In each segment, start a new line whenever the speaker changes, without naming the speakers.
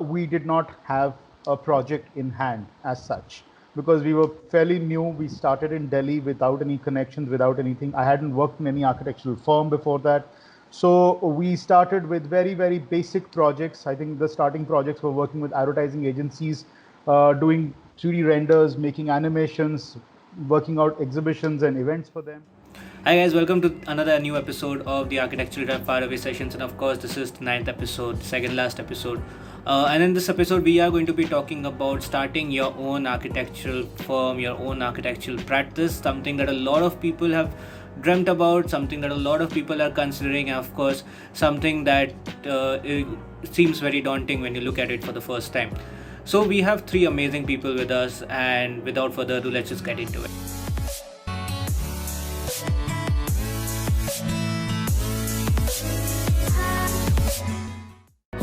we did not have a project in hand as such because we were fairly new. We started in Delhi without any connections, without anything. I hadn't worked in any architectural firm before that. So we started with very, very basic projects. I think the starting projects were working with advertising agencies, doing 3D renders, making animations, working out exhibitions and events for them.
Hi guys, welcome to another new episode of the Architectural Drive Faraway Sessions, and of course, this is the ninth episode, second last episode. And in this episode, we are going to be talking about starting your own architectural firm, your own architectural practice, something that a lot of people have dreamt about, something that a lot of people are considering, and of course, something that it seems very daunting when you look at it for the first time. So, we have three amazing people with us, and without further ado, let's just get into it.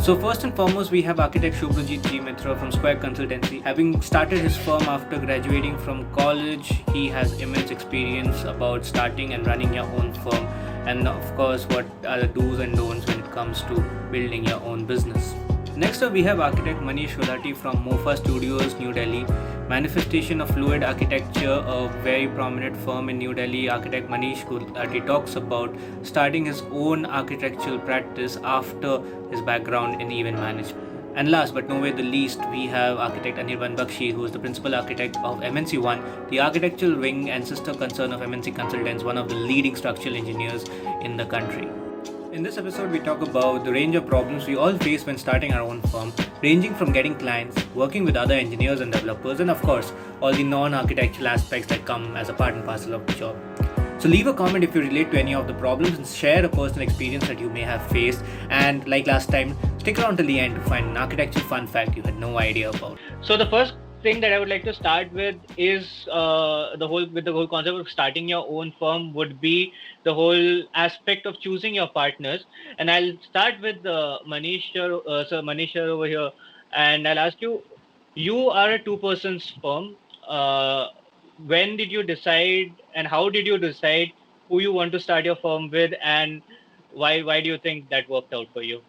So first and foremost, we have architect Subhrajit G Mitra from Square Consultancy. Having started his firm after graduating from college, he has immense experience about starting and running your own firm, and of course, what are the do's and don'ts when it comes to building your own business. Next up, we have architect Manish Gulati from OFA Studios, New Delhi. Manifestation of Fluid Architecture, a very prominent firm in New Delhi. Architect Manish Gulati talks about starting his own architectural practice after his background in event management. And last but no way the least, we have architect Anirban Bakshi, who is the principal architect of MNC One, the architectural wing and sister concern of MNC Consultants, one of the leading structural engineers in the country. In this episode, we talk about the range of problems we all face when starting our own firm, ranging from getting clients, working with other engineers and developers, and of course, all the non-architectural aspects that come as a part and parcel of the job. So leave a comment if you relate to any of the problems and share a personal experience that you may have faced. And like last time, stick around till the end to find an architectural fun fact you had no idea about. So the first thing that I would like to start with is the whole concept of starting your own firm would be the whole aspect of choosing your partners. And I'll start with Manish over here, and I'll ask you. You are a two-person's firm. When did you decide, and how did you decide who you want to start your firm with, and why do you think that worked out for you?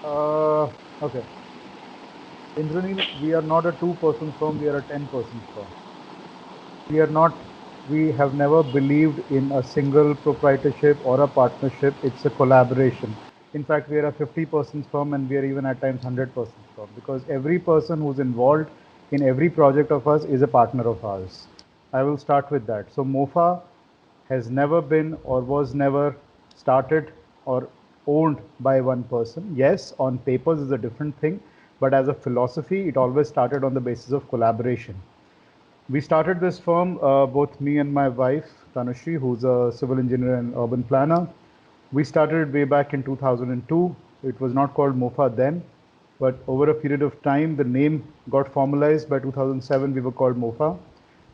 Okay. Indranil, we are not a two-person firm, we are a 10-person firm. We are not, we have never believed in a single proprietorship or a partnership. It's a collaboration. In fact, we are a 50% firm and we are even at times 100% firm because every person who's involved in every project of us is a partner of ours. I will start with that. So MOFA has never been or was never started or owned by one person. Yes, on papers is a different thing, but as a philosophy, it always started on the basis of collaboration. We started this firm, both me and my wife, Tanushree, who's a civil engineer and urban planner. We started way back in 2002. It was not called MOFA then, but over a period of time, the name got formalized. By 2007, we were called MOFA.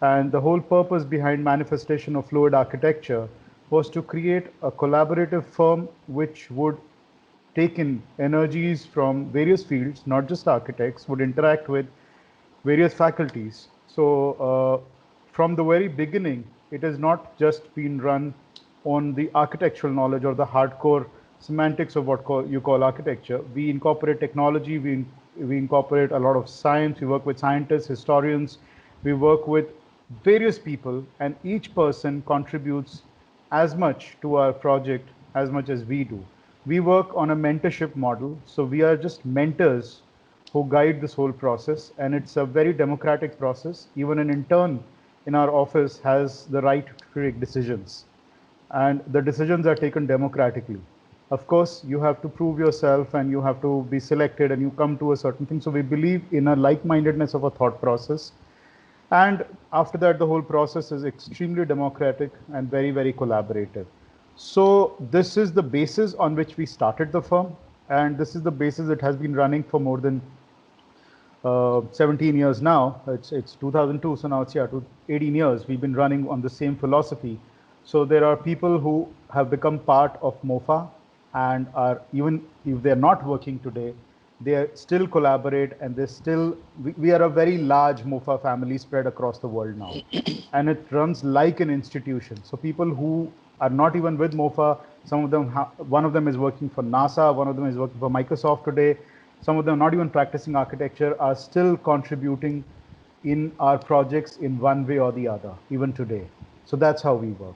And the whole purpose behind manifestation of fluid architecture was to create a collaborative firm which would take in energies from various fields, not just architects, would interact with various faculties. So from the very beginning, it has not just been run on the architectural knowledge or the hardcore semantics of what you call architecture. We incorporate technology, we incorporate a lot of science, we work with scientists, historians, we work with various people, and each person contributes as much to our project as much as we do. We work on a mentorship model, so we are just mentors who guide this whole process, and it's a very democratic process. Even an intern in our office has the right to take decisions, and the decisions are taken democratically. Of course, you have to prove yourself and you have to be selected and you come to a certain thing. So we believe in a like-mindedness of a thought process. And after that, the whole process is extremely democratic and very, very collaborative. So this is the basis on which we started the firm, and this is the basis that has been running for more than 17 years now. It's 2002, so now it's 18 years. We've been running on the same philosophy. So there are people who have become part of MOFA and are, even if they're not working today, they still collaborate, and they still, we are a very large MOFA family spread across the world now. And it runs like an institution. So people who are not even with MOFA, some of them, one of them is working for NASA, one of them is working for Microsoft today. some of them not even practicing architecture, are still contributing in our projects in one way or the other, even today. So that's how we work.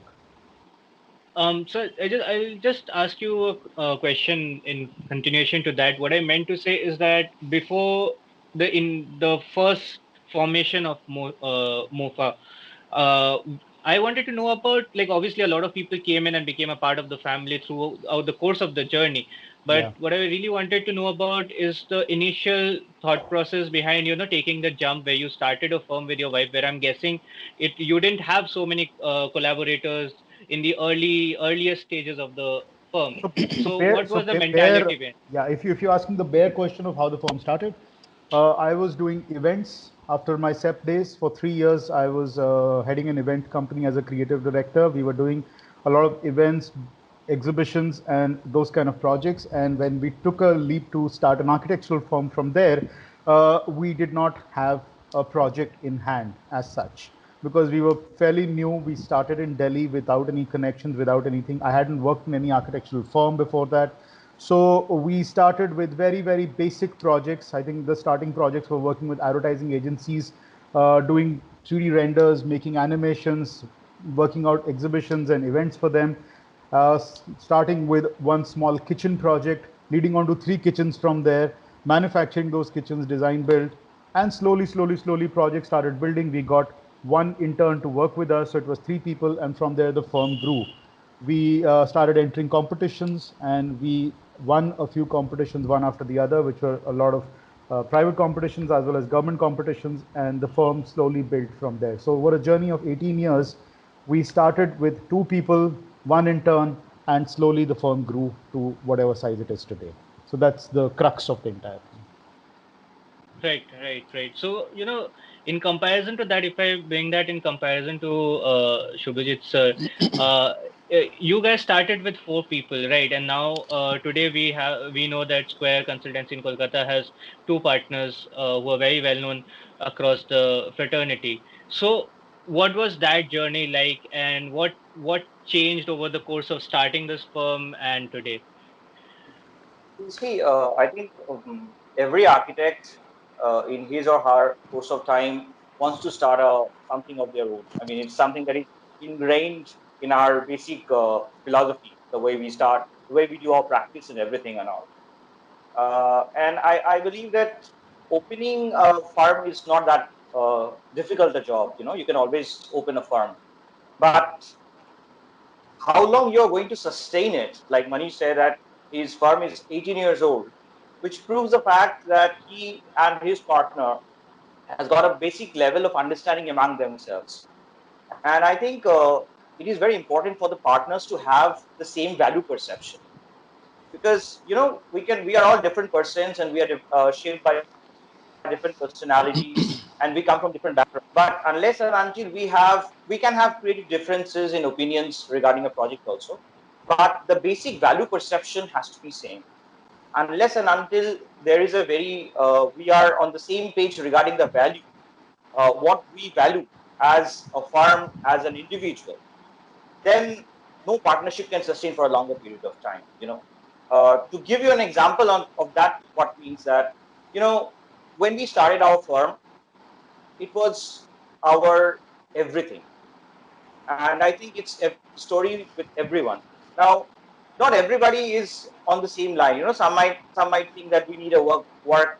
So I'll just ask you a question in continuation to that. What I meant to say is that before in the first formation of MOFA, uh, I wanted to know about, like, obviously a lot of people came in and became a part of the family throughout the course of the journey. But
Yeah.
what I really wanted to know about is the initial thought process behind, taking the jump where you started a firm with your wife, where I'm guessing you didn't have so many collaborators in the earliest stages of the firm. So what was the mentality behind?
Yeah. If you ask me the bare question of how the firm started, I was doing events after my SEP days. For 3 years, I was heading an event company as a creative director. We were doing a lot of events, exhibitions, and those kind of projects. And when we took a leap to start an architectural firm from there, we did not have a project in hand as such because we were fairly new. We started in Delhi without any connections, without anything. I hadn't worked in any architectural firm before that. So we started with very, very basic projects. I think the starting projects were working with advertising agencies, doing 3D renders, making animations, working out exhibitions and events for them. Starting with one small kitchen project, leading on to 3 kitchens from there, manufacturing those kitchens, design build, and slowly, projects started building. We got one intern to work with us, so it was 3 people, and from there the firm grew. We started entering competitions, and we won a few competitions one after the other, which were a lot of private competitions as well as government competitions, and the firm slowly built from there. So over a journey of 18 years, we started with 2 people, one intern, and slowly the firm grew to whatever size it is today. So that's the crux of the entire thing.
Right. So, in comparison to that, if I bring that in comparison to Shubhajit sir, you guys started with 4 people, right? And now today we know that Square Consultancy in Kolkata has 2 partners who are very well known across the fraternity. So, what was that journey like, and what changed over the course of starting this firm and today?
You see, I think every architect in his or her course of time wants to start something of their own. I mean, it's something that is ingrained in our basic philosophy, the way we start, the way we do our practice and everything and all. And I believe that opening a firm is not that difficult a job. You can always open a firm, but how long you're going to sustain it? Like Manish said that his firm is 18 years old, which proves the fact that he and his partner has got a basic level of understanding among themselves. And I think it is very important for the partners to have the same value perception, because we are all different persons, and we are shaped by different personalities, and we come from different backgrounds. But unless and until we can have creative differences in opinions regarding a project also, but the basic value perception has to be same. Unless and until there is a very we are on the same page regarding the value, what we value as a firm, as an individual, then no partnership can sustain for a longer period of time. To give you an example of that, what means that, you know when we started our firm, it was our everything. And I think it's a story with everyone. Now, not everybody is on the same line. Some might think that we need a work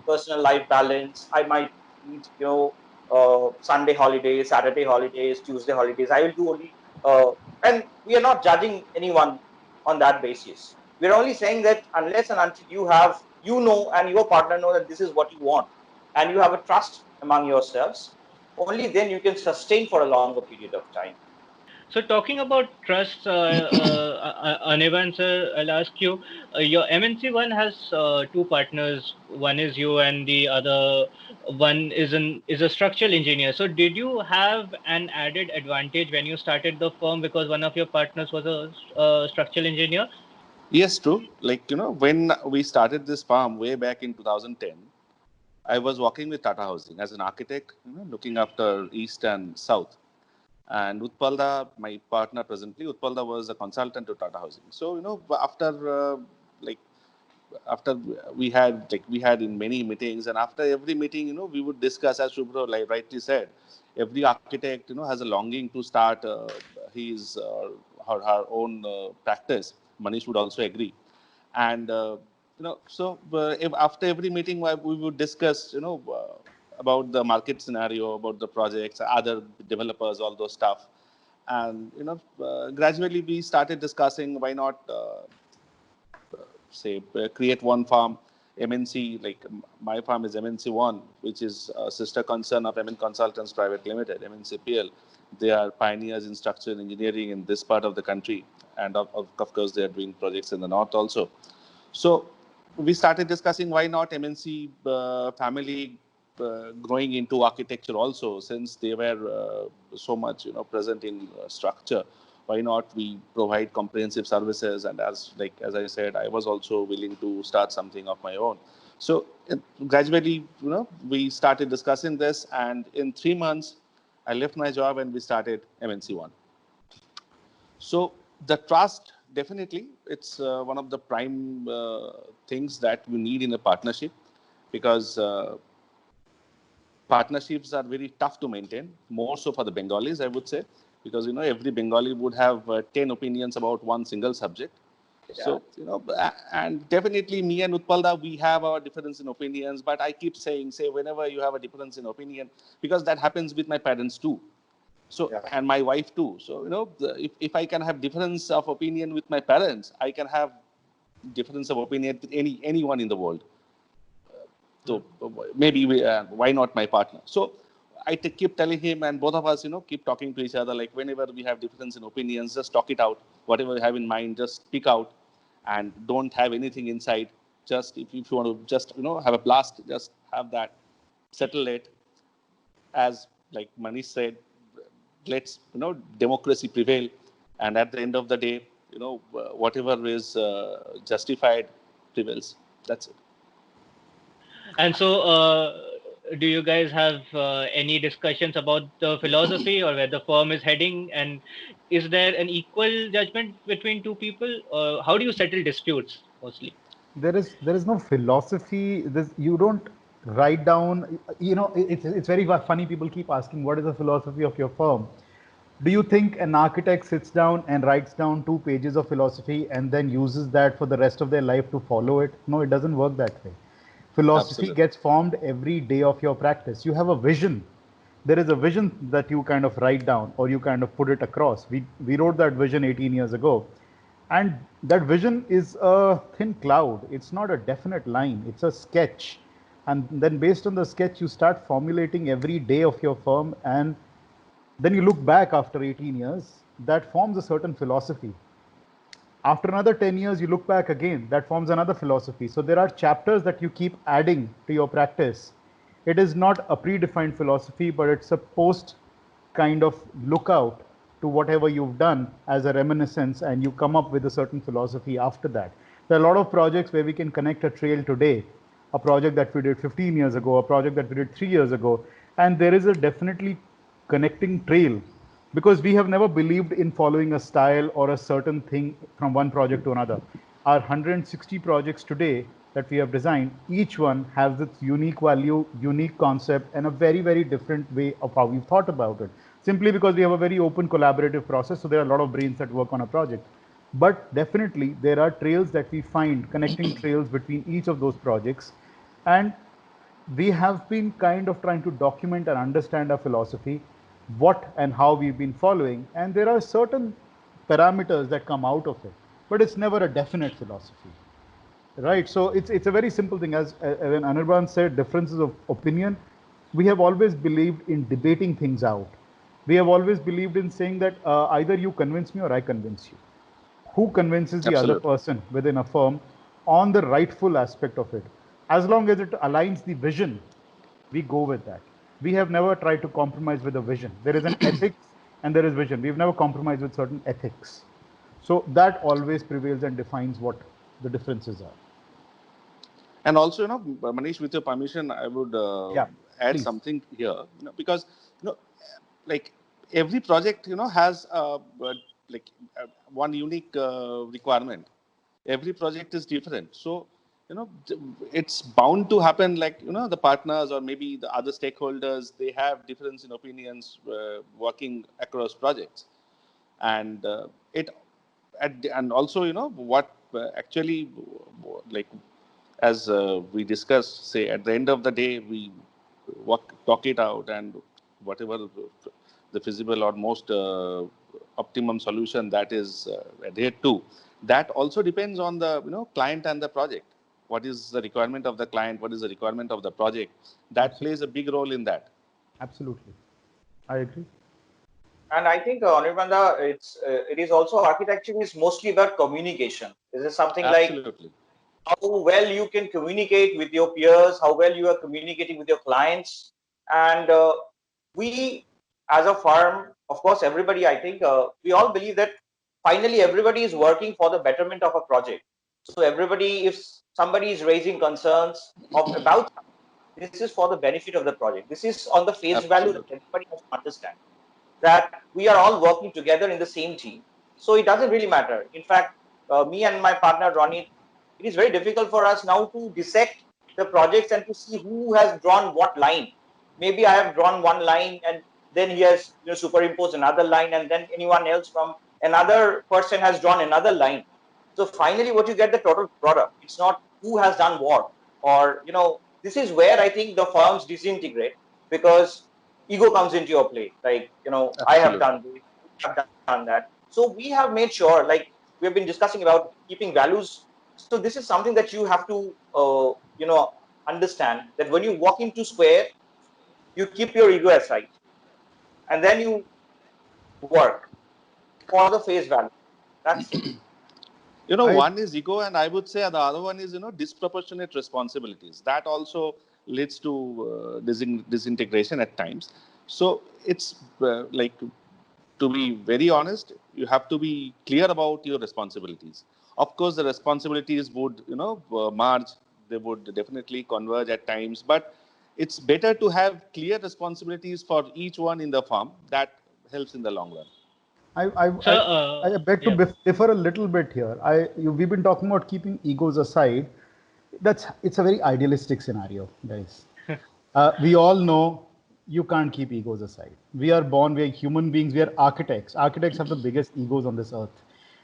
personal life balance. I might need Sunday holidays, Saturday holidays, Tuesday holidays. I will do only and we are not judging anyone on that basis. We're only saying that unless and until and your partner know that this is what you want, and you have a trust among yourselves, only then you can sustain for a longer period of time.
So talking about trust, Anirban sir, I'll ask you. Your MNC one has 2 partners. One is you, and the other one is a structural engineer. So did you have an added advantage when you started the firm because one of your partners was a structural engineer?
Yes, true. Like, when we started this farm way back in 2010, I was working with Tata Housing as an architect, looking after East and South. And Utpalda, my partner presently, Utpalda was a consultant to Tata Housing. So, after like after we had in many meetings, and after every meeting, we would discuss, as Shubhra like rightly said, every architect, has a longing to start his her own practice. Manish would also agree. And so if after every meeting we would discuss about the market scenario, about the projects, other developers, all those stuff. And gradually we started discussing why not say create one farm, MNC, like my farm is MNC1, which is a sister concern of MN Consultants Private Limited, MNCPL. They are pioneers in structural engineering in this part of the country, and of course they are doing projects in the north also. So we started discussing why not MNC family growing into architecture also, since they were so much present in structure. Why not we provide comprehensive services? And as I said, I was also willing to start something of my own. So gradually, we started discussing this, and in 3 months, I left my job and we started MNC1. So the trust, definitely, it's one of the prime things that you need in a partnership, because partnerships are very tough to maintain, more so for the Bengalis, I would say, because every Bengali would have 10 opinions about one single subject. Yeah. So and definitely me and Utpalda, we have our difference in opinions, but I keep saying, whenever you have a difference in opinion, because that happens with my parents too. So, yeah. And my wife too. So, if I can have difference of opinion with my parents, I can have difference of opinion with anyone in the world. So maybe why not my partner? So I keep telling him, and both of us, keep talking to each other. Like whenever we have difference in opinions, just talk it out. Whatever you have in mind, just speak out, and don't have anything inside. Just if you want to just have a blast, just have that, settle it. As like Manish said, let's democracy prevail, and at the end of the day, whatever is justified prevails. That's it.
And so, do you guys have any discussions about the philosophy or where the firm is heading? And is there an equal judgment between two people? How do you settle disputes mostly?
There is no philosophy. You don't write down. It's very funny. People keep asking, what is the philosophy of your firm? Do you think an architect sits down and writes down 2 pages of philosophy and then uses that for the rest of their life to follow it? No, it doesn't work that way. Philosophy
Absolutely.
gets formed every day of your practice. You have a vision. There is a vision that you kind of write down, or you kind of put it across. We wrote that vision 18 years ago, and that vision is a thin cloud. It's not a definite line. It's a sketch. And then based on the sketch, you start formulating every day of your firm, and then you look back after 18 years, that forms a certain philosophy. After another 10 years, you look back again, that forms another philosophy. So there are chapters that you keep adding to your practice. It is not a predefined philosophy, but it's a post kind of lookout to whatever you've done as a reminiscence, and you come up with a certain philosophy after that. There are a lot of projects where we can connect a trail today, a project that we did 15 years ago, a project that we did 3 years ago, and there is a definitely connecting trail, because we have never believed in following a style or a certain thing from one project to another. Our 160 projects today that we have designed, each one has its unique value, unique concept, and a very, very different way of how we've thought about it. Simply because we have a very open collaborative process, so there are a lot of brains that work on a project. But definitely there are trails that we find, connecting trails between each of those projects. And we have been kind of trying to document and understand our philosophy, what and how we've been following, and there are certain parameters that come out of it, but it's never a definite philosophy, right? So it's a very simple thing. As when Anirban said, differences of opinion, we have always believed in debating things out. We have always believed in saying that either you convince me or I convince you. Who convinces the other
Absolutely.
person within a firm on the rightful aspect of it? As long as it aligns the vision, we go with that. We have never tried to compromise with a vision. There is an ethics and there is vision. We've never compromised with certain ethics. So that always prevails and defines what the differences are.
And also, Manish, with your permission, I would
Yeah,
add
please.
something here, because, like every project, has like one unique requirement. Every project is different. So, it's bound to happen. Like, the partners or maybe the other stakeholders, they have difference in opinions working across projects. And and also, what actually, like, as we discussed, say at the end of the day, we talk it out, and whatever the feasible or most optimum solution that is adhered to, that also depends on the client and the project. What is the requirement of the client? What is the requirement of the project? That plays a big role in that.
Absolutely, I agree.
And I think, Anirbanda, it is also architecture is mostly about communication. This is something like
Absolutely.
how well you can communicate with your peers, how well you are communicating with your clients. And we, as a firm, of course, everybody, I think, we all believe that finally everybody is working for the betterment of a project. So everybody, if somebody is raising concerns about this is for the benefit of the project. This is on the face value that
Absolutely.
everybody has to understand that we are all working together in the same team. So it doesn't really matter. In fact, me and my partner Ronnie, it is very difficult for us now to dissect the projects and to see who has drawn what line. Maybe I have drawn one line and then he has superimposed another line, and then anyone else from another person has drawn another line. So finally, what you get the total product. It's not who has done what, or this is where I think the firms disintegrate because ego comes into your play. Like I have
Absolutely.
done this, you have done that. So we have made sure, like we have been discussing about keeping values. So this is something that you have to understand that when you walk into Square, you keep your ego aside, and then you work for the face value. That's it.
I
One is ego, and I would say the other one is, disproportionate responsibilities. That also leads to disintegration at times. So it's like, to be very honest, you have to be clear about your responsibilities. Of course, the responsibilities would, merge. They would definitely converge at times, but it's better to have clear responsibilities for each one in the firm. That helps in the long run.
I, I,
So,
I, I beg to
yeah.
differ a little bit here. We've been talking about keeping egos aside. It's a very idealistic scenario, guys. We all know you can't keep egos aside. We are born, we are human beings, we are architects. Architects have the biggest egos on this earth.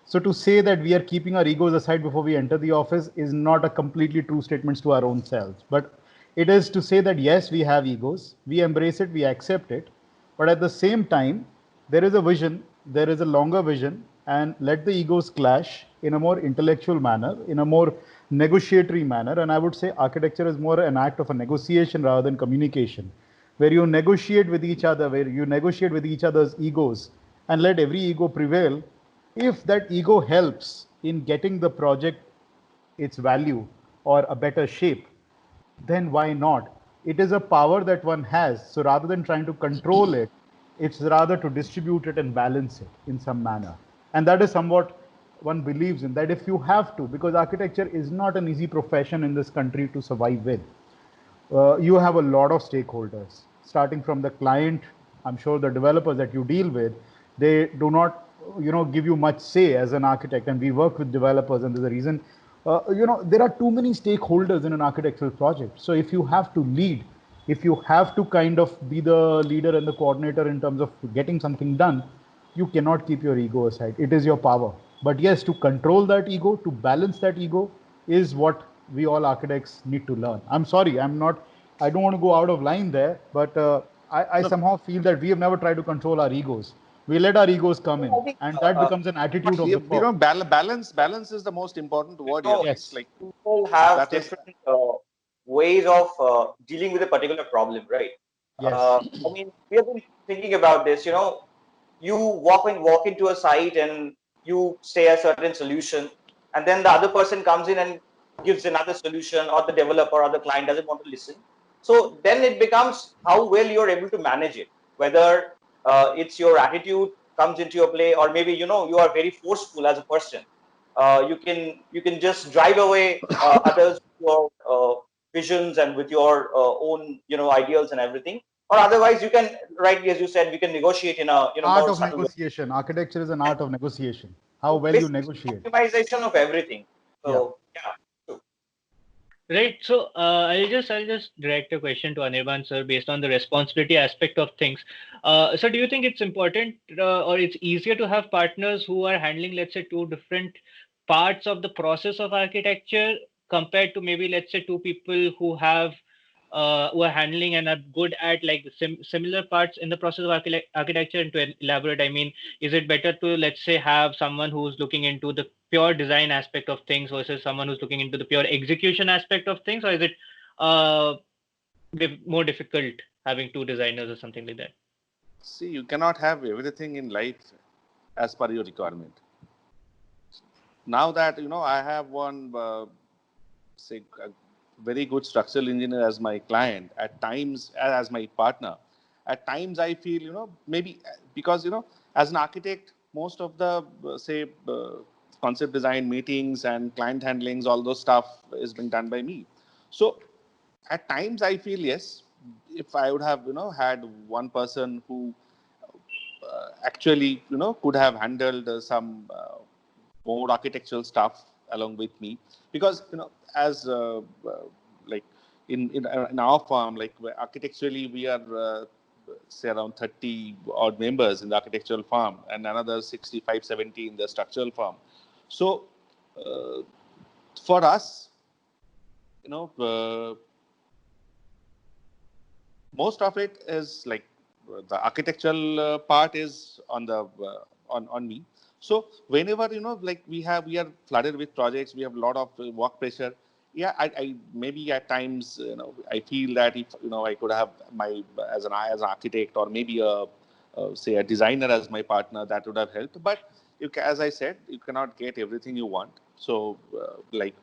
So to say that we are keeping our egos aside before we enter the office is not a completely true statement to our own selves. But it is to say that yes, we have egos, we embrace it, we accept it, but at the same time, there is a vision, there is a longer vision, and let the egos clash in a more intellectual manner, in a more negotiatory manner. And I would say architecture is more an act of a negotiation rather than communication, where you negotiate with each other, where you negotiate with each other's egos, and let every ego prevail. If that ego helps in getting the project its value or a better shape, then why not? It is a power that one has. So rather than trying to control it, it's rather to distribute it and balance it in some manner. And that is somewhat one believes in, that if you have to, because architecture is not an easy profession in this country to survive with. You have a lot of stakeholders, starting from the client. I'm sure the developers that you deal with, they do not, give you much say as an architect. And we work with developers, and there's a reason. There are too many stakeholders in an architectural project. So if you have to lead, if you have to kind of be the leader and the coordinator in terms of getting something done, you cannot keep your ego aside. It is your power. But yes, to control that ego, to balance that ego, is what we all architects need to learn. I'm sorry, I don't want to go out of line there, but I
No,
somehow feel that we have never tried to control our egos. We let our egos come in,
I think
and that becomes an attitude of the firm.
balance is the most important word here. It's
Yes,
like
people have
that is
different ways of dealing with a particular problem, right?
yes,
I mean, we have been thinking about this. You walk into a site and you say a certain solution, and then the other person comes in and gives another solution, or the developer or the client doesn't want to listen. So then it becomes how well you're able to manage it. Whether it's your attitude comes into your play, or maybe you are very forceful as a person. You can just drive away others with your visions and with your own ideals and everything. Or otherwise, you can, rightly as you said, we can negotiate in a
art
more
of
subtle way.
negotiation. Architecture is an art of negotiation. How
So
well you
basically,
negotiate.
optimization of everything.
Yeah.
So yeah, true.
Right. So I'll just direct a question to Anirban sir based on the responsibility aspect of things. So do you think it's important or it's easier to have partners who are handling, let's say, two different parts of the process of architecture compared to maybe, let's say, two people who are handling and are good at like the similar parts in the process of architecture? And to elaborate, I mean, is it better to, let's say, have someone who's looking into the pure design aspect of things versus someone who's looking into the pure execution aspect of things, or is it uh, more difficult having two designers or something like that?
See, you cannot have everything in life as per your requirement. Now that I have one, say, a very good structural engineer as my client. At times, as my partner, at times I feel maybe because as an architect, most of the say concept design meetings and client handlings, all those stuff is being done by me. So at times I feel yes, if I would have had one person who actually could have handled more architectural stuff along with me, because as like in our firm, like architecturally we are say around 30 odd members in the architectural firm and another 65 70 in the structural firm. So uh, for us, most of it is like the architectural part is on the on me. So whenever like we are flooded with projects, we have a lot of work pressure. Yeah, I maybe at times I feel that if I could have my as an architect or maybe say a designer as my partner, that would have helped. But as I said, you cannot get everything you want. So like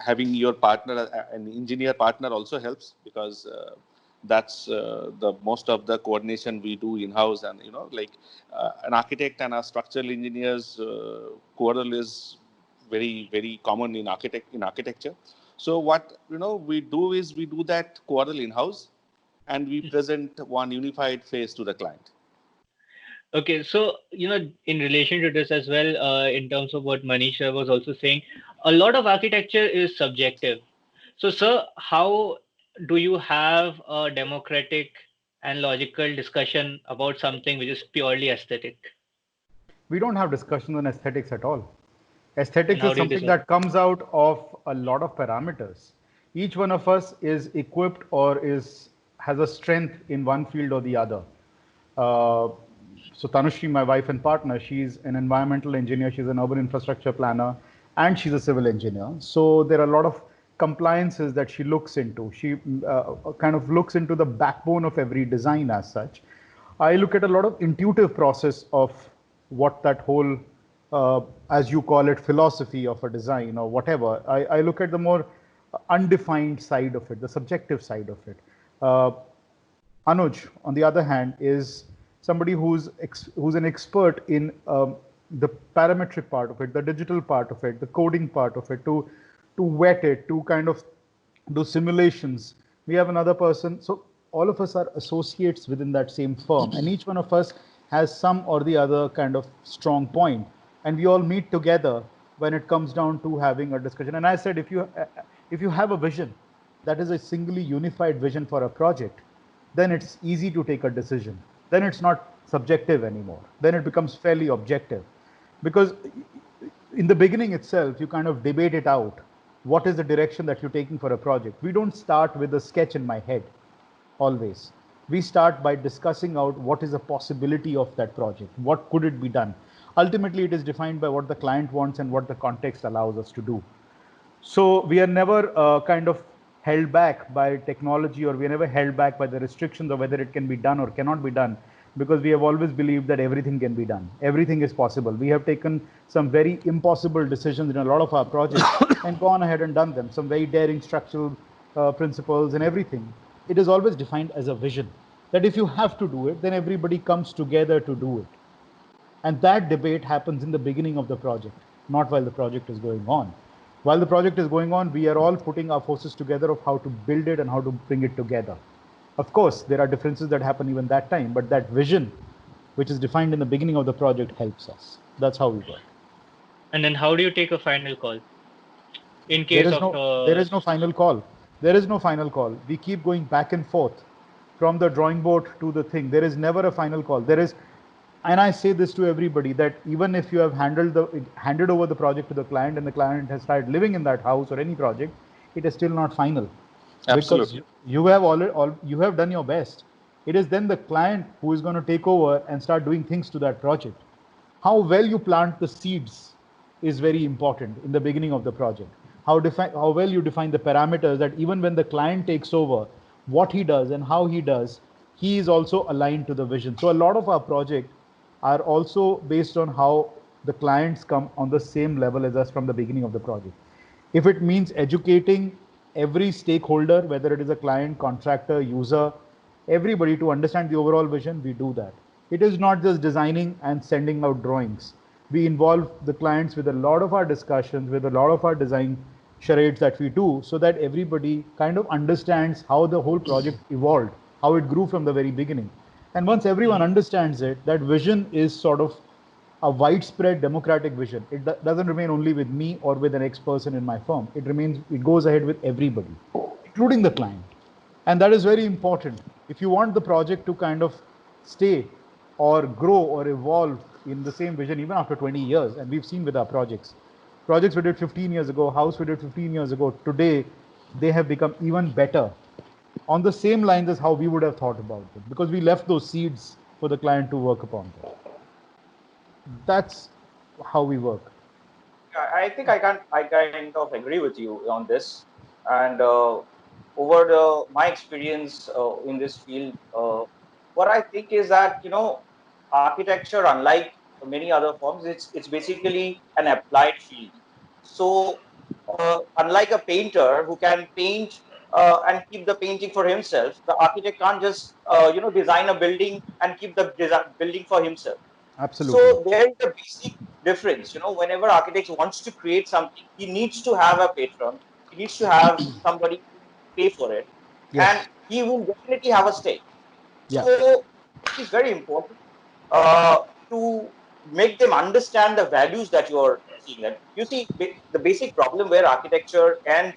having your partner, an engineer partner, also helps, because that's the most of the coordination we do in house. And like an architect and a structural engineers quarrel is very very common in architecture. So what we do is we do that quarrel in house, and we present one unified face to the client.
Okay, so in relation to this as well, in terms of what Manish was also saying, a lot of architecture is subjective. So, sir, how do you have a democratic and logical discussion about something which is purely aesthetic?
We don't have discussion on aesthetics at all.
And
Aesthetics
how
is
do you
something
decide?
that comes out of a lot of parameters. Each one of us is equipped or is has a strength in one field or the other. Uh, so Tanushri, my wife and partner, she's an environmental engineer, she's an urban infrastructure planner, and she's a civil engineer. So there are a lot of compliances that she looks into. She kind of looks into the backbone of every design as such. I look at a lot of intuitive process of what that whole, as you call it, philosophy of a design or whatever. I look at the more undefined side of it, the subjective side of it. Uh, Anuj, on the other hand, is somebody who's an expert in the parametric part of it, the digital part of it, the coding part of it, to wet it, to kind of do simulations. We have another person. So all of us are associates within that same firm, and each one of us has some or the other kind of strong point, and we all meet together when it comes down to having a discussion. And I said, if you have a vision that is a singly unified vision for a project, then it's easy to take a decision. Then it's not subjective anymore. Then it becomes fairly objective. Because in the beginning itself, you kind of debate it out. What is the direction that you're taking for a project? We don't start with a sketch in my head, always. We start by discussing out what is the possibility of that project. What could it be done? Ultimately, it is defined by what the client wants and what the context allows us to do. So we are never kind of held back by technology, or we are never held back by the restrictions of whether it can be done or cannot be done, because we have always believed that everything can be done. Everything is possible. We have taken some very impossible decisions in a lot of our projects and gone ahead and done them. Some very daring structural principles and everything. It is always defined as a vision that if you have to do it, then everybody comes together to do it. And that debate happens in the beginning of the project, not while the project is going on. While the project is going on, we are all putting our forces together of how to build it and how to bring it together. Of course, there are differences that happen even that time, but that vision, which is defined in the beginning of the project, helps us. That's how we work.
And then how do you take a final call? in
There
case
is
of
no there is no final call. There is no final call. We keep going back and forth from the drawing board to the thing. There is never a final call. There is, and I say this to everybody, that even if you have handed over the project to the client and the client has started living in that house or any project, it is still not final, because
Absolutely.
you have you have done your best. It is then the client who is going to take over and start doing things to that project. How well you plant the seeds is very important in the beginning of the project. How well you define the parameters, that even when the client takes over, what he does and how he is also aligned to the vision. So a lot of our project are also based on how the clients come on the same level as us from the beginning of the project. If it means educating every stakeholder, whether it is a client, contractor, user, everybody, to understand the overall vision, we do that. It is not just designing and sending out drawings. We involve the clients with a lot of our discussions, with a lot of our design charades that we do, so that everybody kind of understands how the whole project evolved, how it grew from the very beginning. And once everyone understands it, that vision is sort of a widespread democratic vision. It doesn't remain only with me or with an X person in my firm. It goes ahead with everybody, including the client. And that is very important. If you want the project to kind of stay or grow or evolve in the same vision even after 20 years, and we've seen with our projects we did 15 years ago, house we did 15 years ago, today they have become even better on the same lines as how we would have thought about it, because we left those seeds for the client to work upon. That's how we work.
I think I kind of agree with you on this. And over my experience in this field, what I think is that, architecture, unlike many other forms, it's basically an applied field. So unlike a painter who can paint and keep the painting for himself, the architect can't just design a building and keep the building for himself.
Absolutely.
So there is a basic difference. Whenever architect wants to create something, he needs to have a patron. He needs to have somebody who pay for it, and
Yes.
he will definitely have a stake.
Yeah.
So it is very important uh, to make them understand the values that you are seeing. That you see, the basic problem where architecture and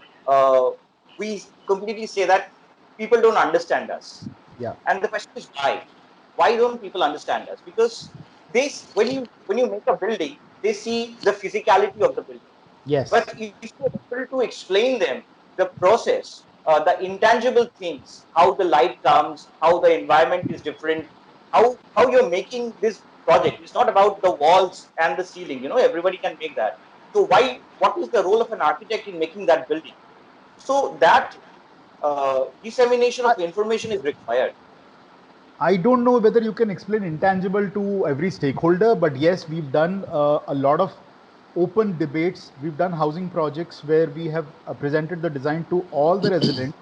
we completely say that people don't understand us,
Yeah.
and the question is why? Why don't people understand us? Because when you make a building, they see the physicality of the building.
Yes.
But if you're able to explain them the process, the intangible things, how the light comes, how the environment is different, how you're making this project. It's not about the walls and the ceiling. Everybody can make that. So why? What is the role of an architect in making that building? So that dissemination
I,
of information is required.
I don't know whether you can explain intangible to every stakeholder, but yes, we've done a lot of open debates. We've done housing projects where we have presented the design to all the residents,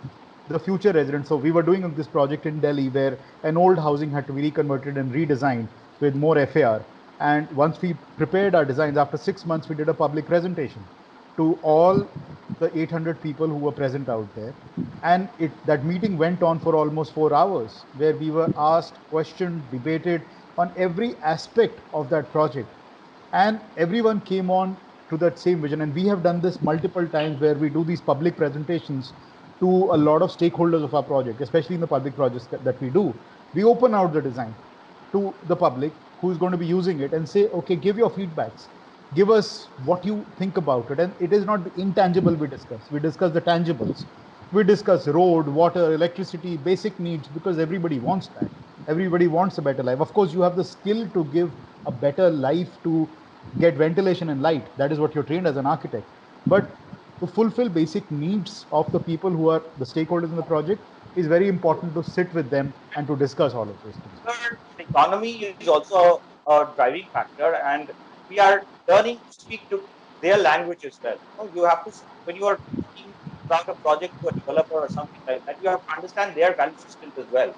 the future residents. So we were doing this project in Delhi where an old housing had to be reconverted and redesigned with more FAR. And once we prepared our designs, after 6 months, we did a public presentation to all the 800 people who were present out there. And that meeting went on for almost 4 hours, where we were asked, questioned, debated on every aspect of that project. And everyone came on to that same vision. And we have done this multiple times where we do these public presentations to a lot of stakeholders of our project, especially in the public projects that we do. We open out the design to the public who's going to be using it and say, okay, give your feedbacks. Give us what you think about it. And it is not the intangible we discuss. We discuss the tangibles. We discuss road, water, electricity, basic needs, because everybody wants that. Everybody wants a better life. Of course, you have the skill to give a better life, to get ventilation and light. That is what you're trained as an architect. But to fulfill basic needs of the people who are the stakeholders in the project is very important to sit with them and to discuss all of those things.
The economy is also a driving factor, and we are learning to speak to their language as well. You have to, when you are talking about a project to a developer or something like that, you have to understand their value systems as well.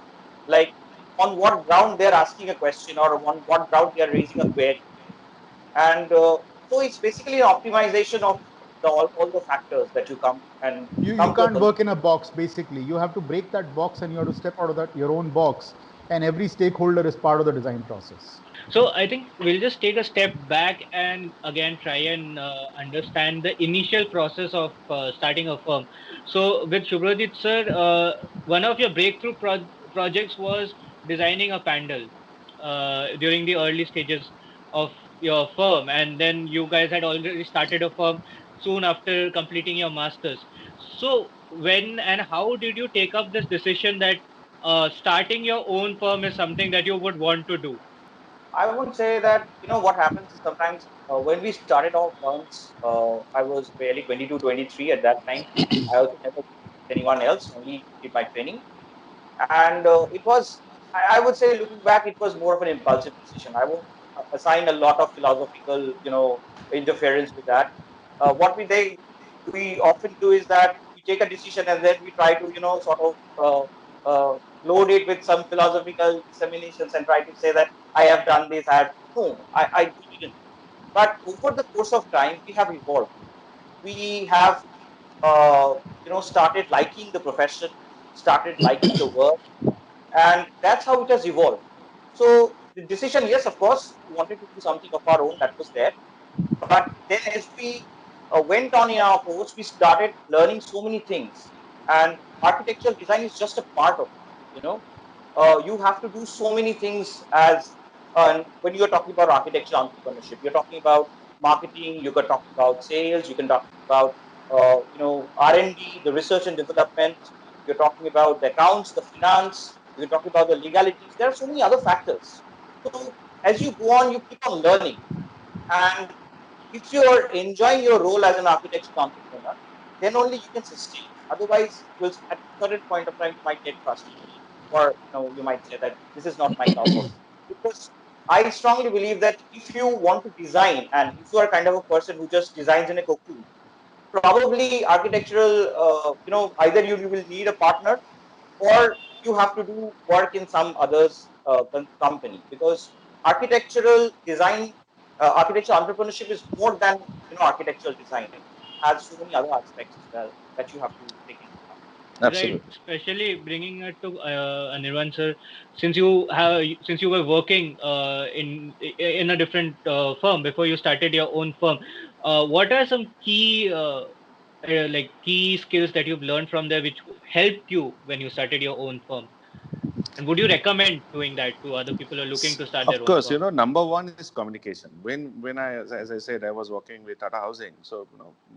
Like on what ground they're asking a question, or on what ground they are raising a query. And so it's basically an optimization of all the factors that you
You
come to a
can't work
conclusion.
in a box. Basically, you have to break that box and you have to step out of that your own box and every stakeholder is part of the design process.
So I think we'll just take a step back and again try and understand the initial process of starting a firm. So with Subhrajit sir, one of your breakthrough projects was designing a pandal during the early stages of your firm, and then you guys had already started a firm soon after completing your masters. So when and how did you take up this decision that starting your own firm is something that you would want to do?
I would say that, what happens is sometimes when we started our firms, I was barely 22, 23 at that time. I also never worked with anyone else, only did my training. And it was, I would say, looking back, it was more of an impulsive decision. I won't assign a lot of philosophical, interference with that. What we often do is that we take a decision and then we try to, sort of load it with some philosophical disseminations and try to say that I have done this. No, I didn't. But over the course of time, we have evolved. We have, started liking the profession, started liking the work, and that's how it has evolved. So the decision, yes, of course, we wanted to do something of our own, that was there. But then as we went on in our course, we started learning so many things, and architectural design is just a part of it. You have to do so many things as when you're talking about architectural entrepreneurship. You're talking about marketing, you can talk about sales, you can talk about R&D, the research and development. You're talking about the accounts, the finance. You're talking about the legalities. There are so many other factors. So as you go on, you keep on learning, and if you're enjoying your role as an architectural entrepreneur, then only you can sustain. Otherwise, you'll at a certain point of time you might get frustrated, or you might say that this is not my cup of tea. Because I strongly believe that if you want to design, and if you are kind of a person who just designs in a cocoon, probably architectural, either you will need a partner, or you have to do work in some others company, because architectural design, architectural entrepreneurship is more than architectural design. It has so many other aspects as well that you have to take into account.
Right,
Absolutely.
especially bringing it to Anirban sir, since you were working in a different firm before you started your own firm, what are some key like key skills that you've learned from there which helped you when you started your own firm? And would you recommend doing that to other people who are looking to start their
Of
own
course,
firm?
number one is communication. When I, as I said, I was working with Tata Housing, so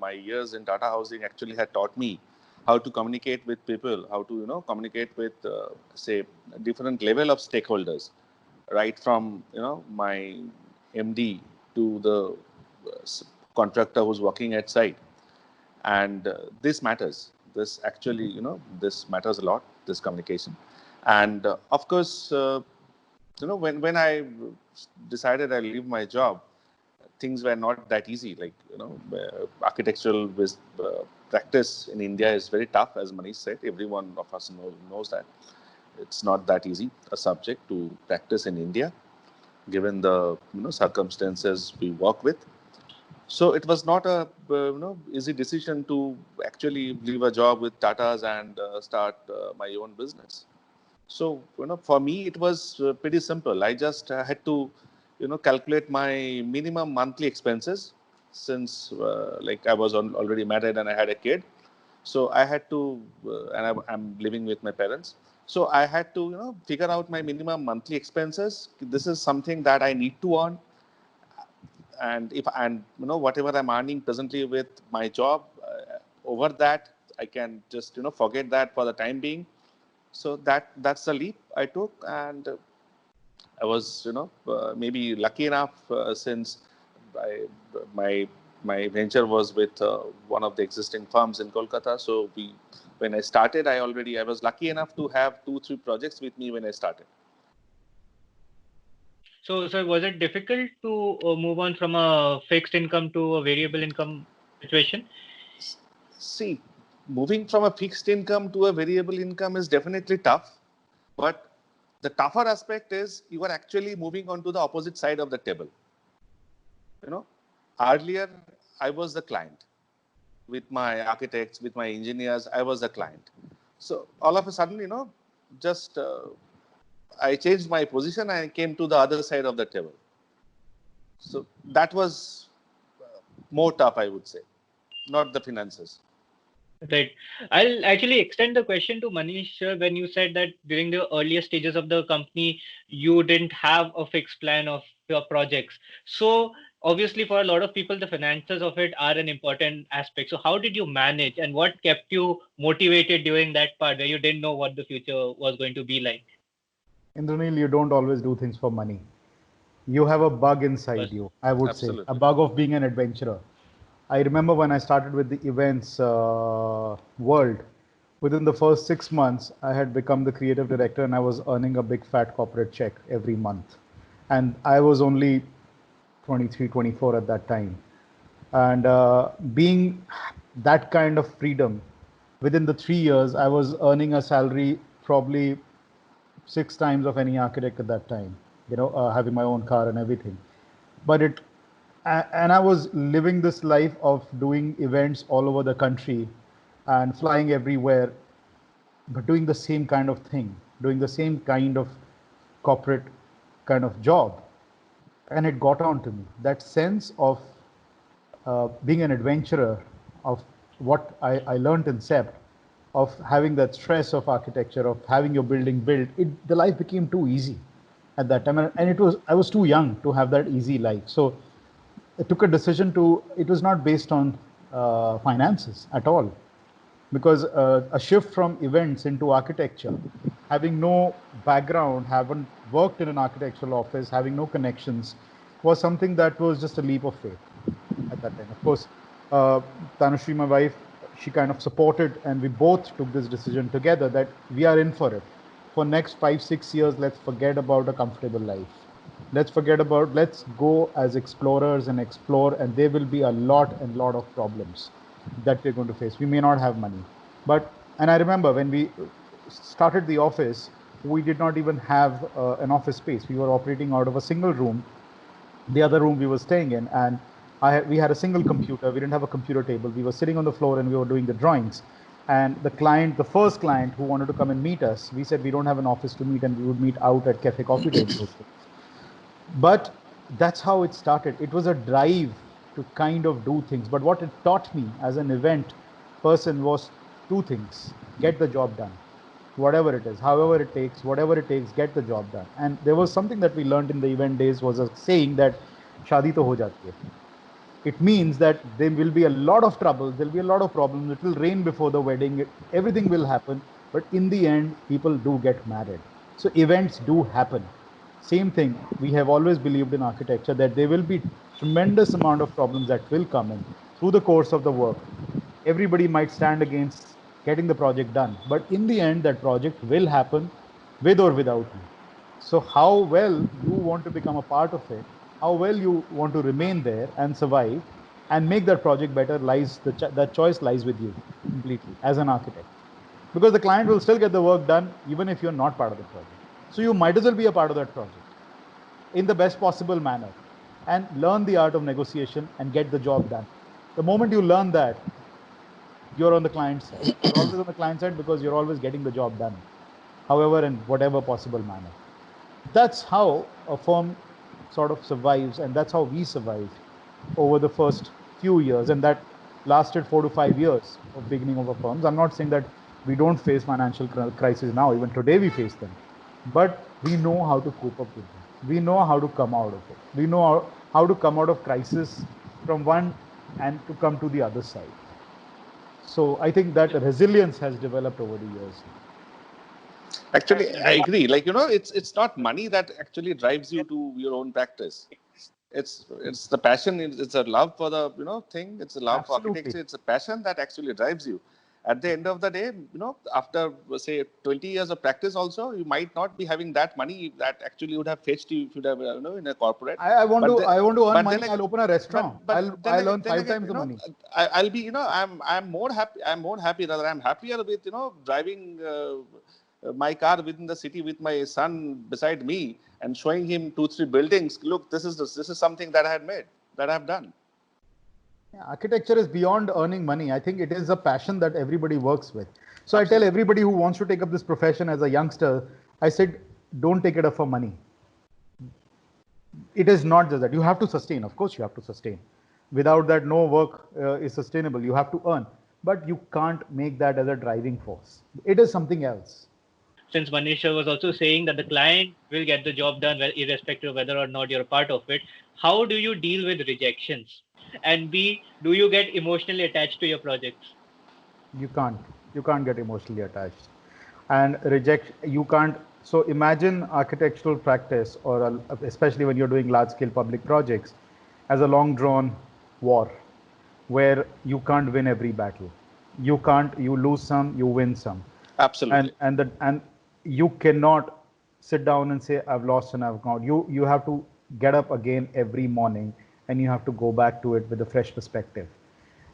my years in Tata Housing actually had taught me how to communicate with people, how to communicate with say different level of stakeholders, right from my MD to the contractor who's working at site, and this matters. This actually this matters a lot. This communication, and of course. When I decided I leave my job, things were not that easy. Like architectural practice in India is very tough, as Manish said. Everyone of us knows that it's not that easy a subject to practice in India, given the circumstances we work with. So it was not a easy decision to actually leave a job with Tatas and start my own business. So, for me, it was pretty simple. I just had to, calculate my minimum monthly expenses since, like, I was already married and I had a kid. So I had to, I'm living with my parents. So I had to, figure out my minimum monthly expenses. This is something that I need to earn, and if and whatever I'm earning presently with my job, over that I can just forget that for the time being. So that's the leap I took, and I was maybe lucky enough, since I, my my venture was with one of the existing firms in Kolkata. So when I started, I was lucky enough to have 2-3 projects with me when I started.
So, sir, was it difficult to move on from a fixed income to a variable income situation?
See, moving from a fixed income to a variable income is definitely tough, but the tougher aspect is you are actually moving on to the opposite side of the table. You know, earlier I was the client with my architects, with my engineers. I was the client. So all of a sudden, just I changed my position and I came to the other side of the table. So that was more tough, I would say, not the finances.
Right. I'll actually extend the question to Manish when you said that during the earlier stages of the company, you didn't have a fixed plan of your projects. So obviously for a lot of people, the finances of it are an important aspect. So how did you manage and what kept you motivated during that part where you didn't know what the future was going to be like?
Indranil, you don't always do things for money. You have a bug inside
Was
you, I would say, a
Absolutely.
bug of being an adventurer. I remember when I started with the events world, within the first 6 months, I had become the creative director and I was earning a big fat corporate check every month. And I was only 23, 24 at that time. And being that kind of freedom, within the 3 years, I was earning a salary probably 6 times of any architect at that time, having my own car and everything. But and I was living this life of doing events all over the country and flying everywhere, but doing the same kind of thing, doing the same kind of corporate kind of job. And it got on to me. That sense of being an adventurer, of what I learned in SEPT, of having that stress of architecture, of having your building built, the life became too easy at that time. And I was too young to have that easy life. So I took a decision it was not based on finances at all. Because a shift from events into architecture, having no background, haven't worked in an architectural office, having no connections, was something that was just a leap of faith at that time. Of course, Tanushree, my wife, she kind of supported, and we both took this decision together that we are in for it. For next 5, 6 years, let's forget about a comfortable life. Let's go as explorers and explore, and there will be a lot and lot of problems that we're going to face. We may not have money, and I remember when we started the office, we did not even have an office space. We were operating out of a single room, the other room we were staying in, and we had a single computer. We didn't have a computer table. We were sitting on the floor and we were doing the drawings. And the first client who wanted to come and meet us, we said we don't have an office to meet, and we would meet out at cafe coffee tables. But that's how it started. It was a drive to kind of do things. But what it taught me as an event person was two things: get the job done, whatever it is, however it takes, whatever it takes, get the job done. And there was something that we learned in the event days, was a saying that shadi to ho jati hai. It means that there will be a lot of troubles, there'll be a lot of problems, it will rain before the wedding, everything will happen, but in the end, people do get married. So events do happen. Same thing, we have always believed in architecture that there will be tremendous amount of problems that will come in through the course of the work. Everybody might stand against getting the project done, but in the end, that project will happen with or without you. So how well you want to become a part of it, how well you want to remain there and survive and make that project better, that choice lies with you completely as an architect. Because the client will still get the work done even if you're not part of the project. So you might as well be a part of that project in the best possible manner and learn the art of negotiation and get the job done. The moment you learn that, you're on the client side. You're always on the client side because you're always getting the job done, however, in whatever possible manner. That's how a firm sort of survives, and that's how we survived over the first few years, and that lasted 4 to 5 years of beginning of our firms. I'm not saying that we don't face financial crises now. Even today we face them, but we know how to cope up with them. We know how to come out of it. We know how to come out of crisis from one and to come to the other side. So I think that resilience has developed over the years.
Actually, I agree. Like, it's not money that actually drives you to your own practice. It's the passion. It's a love for the thing. It's a love for
Absolutely.
architecture. It's a passion that actually drives you. At the end of the day, after say 20 years of practice, also you might not be having that money that actually would have fetched you if you'd have in a corporate.
I want
But
to I want to earn
but then
money. I'll open a restaurant. I'll earn
then
five
again,
times the money.
I'll be I'm more happy. I'm happier with driving. My car within the city with my son beside me and showing him 2, 3 buildings. Look, this is something that I had made, that I have done.
Yeah, architecture is beyond earning money. I think it is a passion that everybody works with. So
Absolutely.
I tell everybody who wants to take up this profession as a youngster, I said, don't take it up for money. It is not just that. You have to sustain. Of course, you have to sustain. Without that, no work is sustainable. You have to earn. But you can't make that as a driving force. It is something else.
Since Manish was also saying that the client will get the job done irrespective of whether or not you're a part of it, how do you deal with rejections? And B, do you get emotionally attached to your projects?
You can't. You can't get emotionally attached. And reject, you can't. So imagine architectural practice, or especially when you're doing large scale public projects, as a long drawn war where you can't win every battle. You can't, you lose some, you win some.
Absolutely.
And you cannot sit down and say I've lost and I've gone. You have to get up again every morning, and you have to go back to it with a fresh perspective.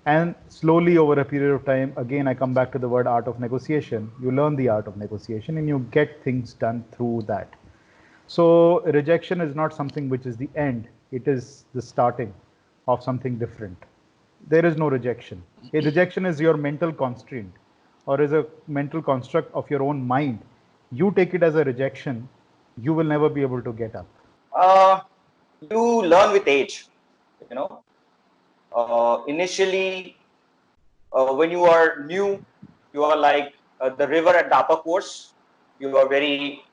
And slowly over a period of time, again I come back to the word art of negotiation. You learn the art of negotiation and you get things done through that. So rejection is not something which is the end, it is the starting of something different. There is no rejection. A rejection is your mental constraint, or is a mental construct of your own mind. You take it as a rejection, you will never be able to get up.
You learn with age. You know, initially, when you are new, you are like the river at the upper course. You are very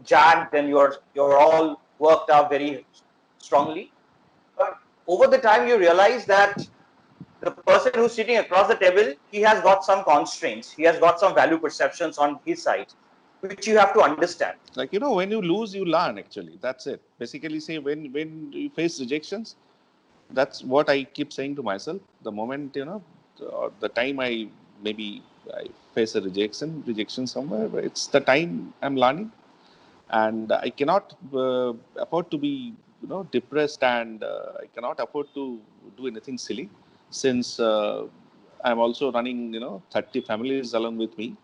jacked, and you're all worked up very strongly. But over the time, you realize that the person who's sitting across the table, he has got some constraints. He has got some value perceptions on his side, which you have to understand.
Like, when you lose, you learn, actually. That's it. Basically, say when you face rejections, that's what I keep saying to myself. The moment, the time I face a rejection somewhere, it's the time I'm learning. And I cannot afford to be, depressed, and I cannot afford to do anything silly, since I'm also running, 30 families along with me.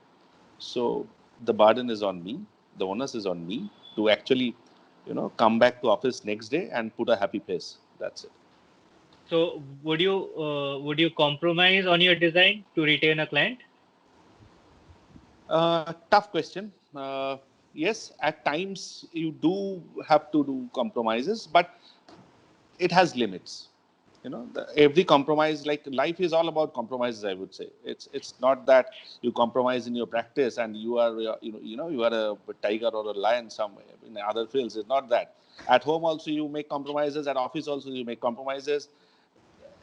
So the burden is on me, the onus is on me to actually, come back to office next day and put a happy face. That's it.
So would you compromise on your design to retain a client?
Tough question. Yes, at times you do have to do compromises, but it has limits. Every compromise, like life is all about compromises, I would say. It's not that you compromise in your practice and you are you are a tiger or a lion somewhere in other fields. It's not that. At home also you make compromises, at office also you make compromises,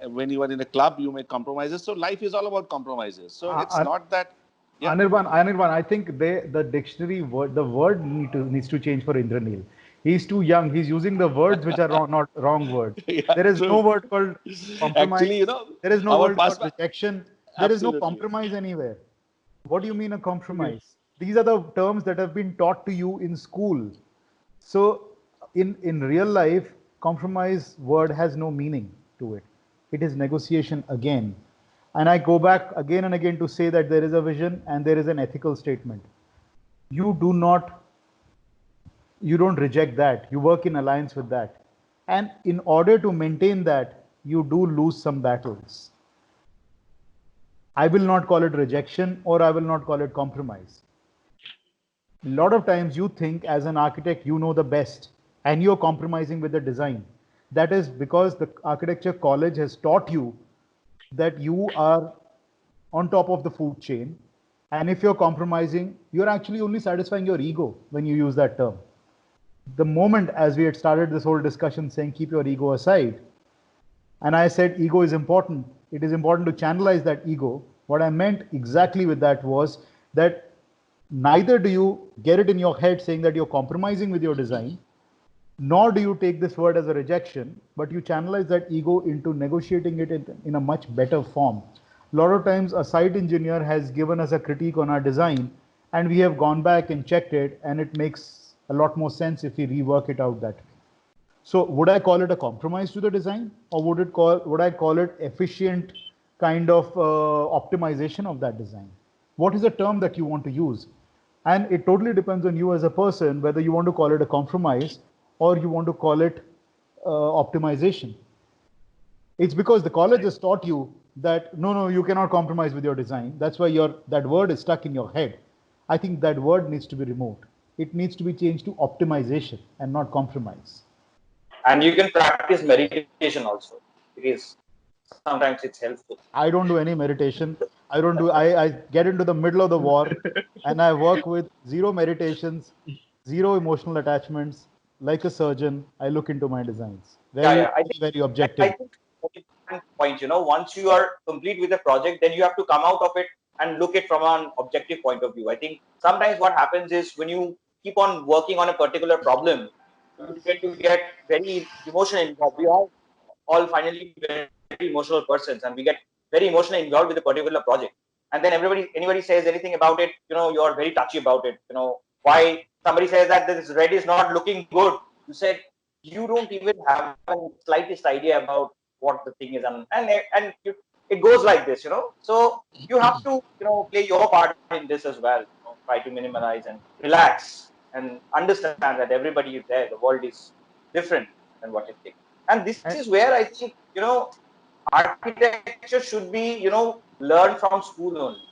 when you are in a club you make compromises. So life is all about compromises. So it's not that. Yeah.
Anirban, I think the dictionary word, the word needs to change for Indranil. He's too young. He's using the words which are wrong, not wrong words.
Yeah,
There is no
true.
word called compromise.
Actually,
There is no
our
word
past.
called rejection. There is no
Absolutely.
compromise anywhere. What do you mean a compromise? These are the terms that have been taught to you in school. So in real life, compromise word has no meaning to it. It is negotiation again. And I go back again and again to say that there is a vision and there is an ethical statement. You don't reject that. You work in alliance with that. And in order to maintain that, you do lose some battles. I will not call it rejection, or I will not call it compromise. A lot of times you think as an architect you know the best and you're compromising with the design. That is because the architecture college has taught you that you are on top of the food chain, and if you're compromising, you're actually only satisfying your ego when you use that term. The moment, as we had started this whole discussion saying keep your ego aside, and I said ego is important, it is important to channelize that ego. What I meant exactly with that was that neither do you get it in your head saying that you're compromising with your design, nor do you take this word as a rejection, but you channelize that ego into negotiating it in a much better form. A lot of times a site engineer has given us a critique on our design, and we have gone back and checked it, and it makes a lot more sense if we rework it out that way. So would I call it a compromise to the design, or would I call it efficient kind of optimization of that design? What is the term that you want to use? And it totally depends on you as a person whether you want to call it a compromise or you want to call it optimization. It's because the college has taught you that no, you cannot compromise with your design. That's why that word is stuck in your head. I think that word needs to be removed. It needs to be changed to optimization and not compromise.
And you can practice meditation also. It is sometimes it's helpful.
I don't do any meditation. I get into the middle of the war and I work with zero meditations, zero emotional attachments. Like a surgeon, I look into my designs.
Yeah,
Very,
I
very,
think
very
I
objective.
think very important point. Once you are complete with the project, then you have to come out of it and look it from an objective point of view. I think sometimes what happens is when you keep on working on a particular problem, you tend to get very emotional involved. We are all finally very emotional persons, and we get very emotionally involved with a particular project. And then anybody says anything about it, you are very touchy about it. Why somebody says that this red is not looking good, you said you don't even have a slightest idea about what the thing is, and it goes like this. So you have to play your part in this as well. Try to minimize and relax and understand that everybody is there. The world is different than what it thinks, and this
And
is where I think architecture should be learned from school only.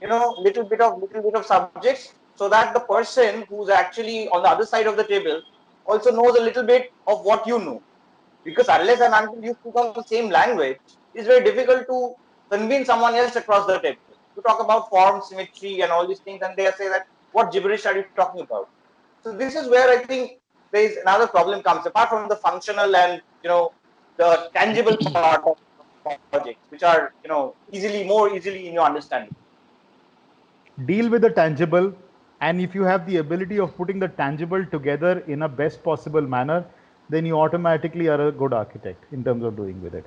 Little bit of subjects, so that the person who's actually on the other side of the table also knows a little bit of what you know. Because unless and until you speak on the same language, it's very difficult to convince someone else across the table. You talk about form, symmetry, and all these things, and they say that what gibberish are you talking about? So this is where I think there is another problem comes apart from the functional and the tangible part of projects, which are more easily in your understanding.
deal with the tangible, and if you have the ability of putting the tangible together in a best possible manner, then you automatically are a good architect in terms of doing with it.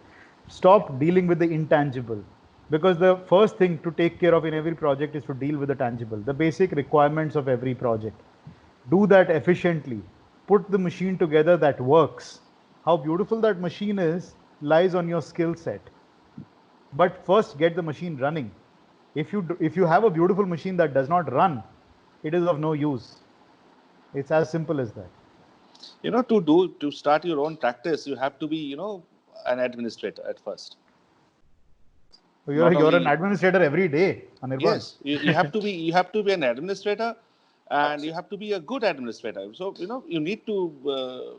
Stop dealing with the intangible, because the first thing to take care of in every project is to deal with the tangible, the basic requirements of every project. Do that efficiently. Put the machine together that works. How beautiful that machine is lies on your skill set. But first get the machine running. If you have a beautiful machine that does not run, it is of no use. It's as simple as that.
To start your own practice, you have to be an administrator at first.
You're,
Not
you're an
only
administrator every day, Anirban.
Yes, you have to be an administrator, and you have to be a good administrator. So you need to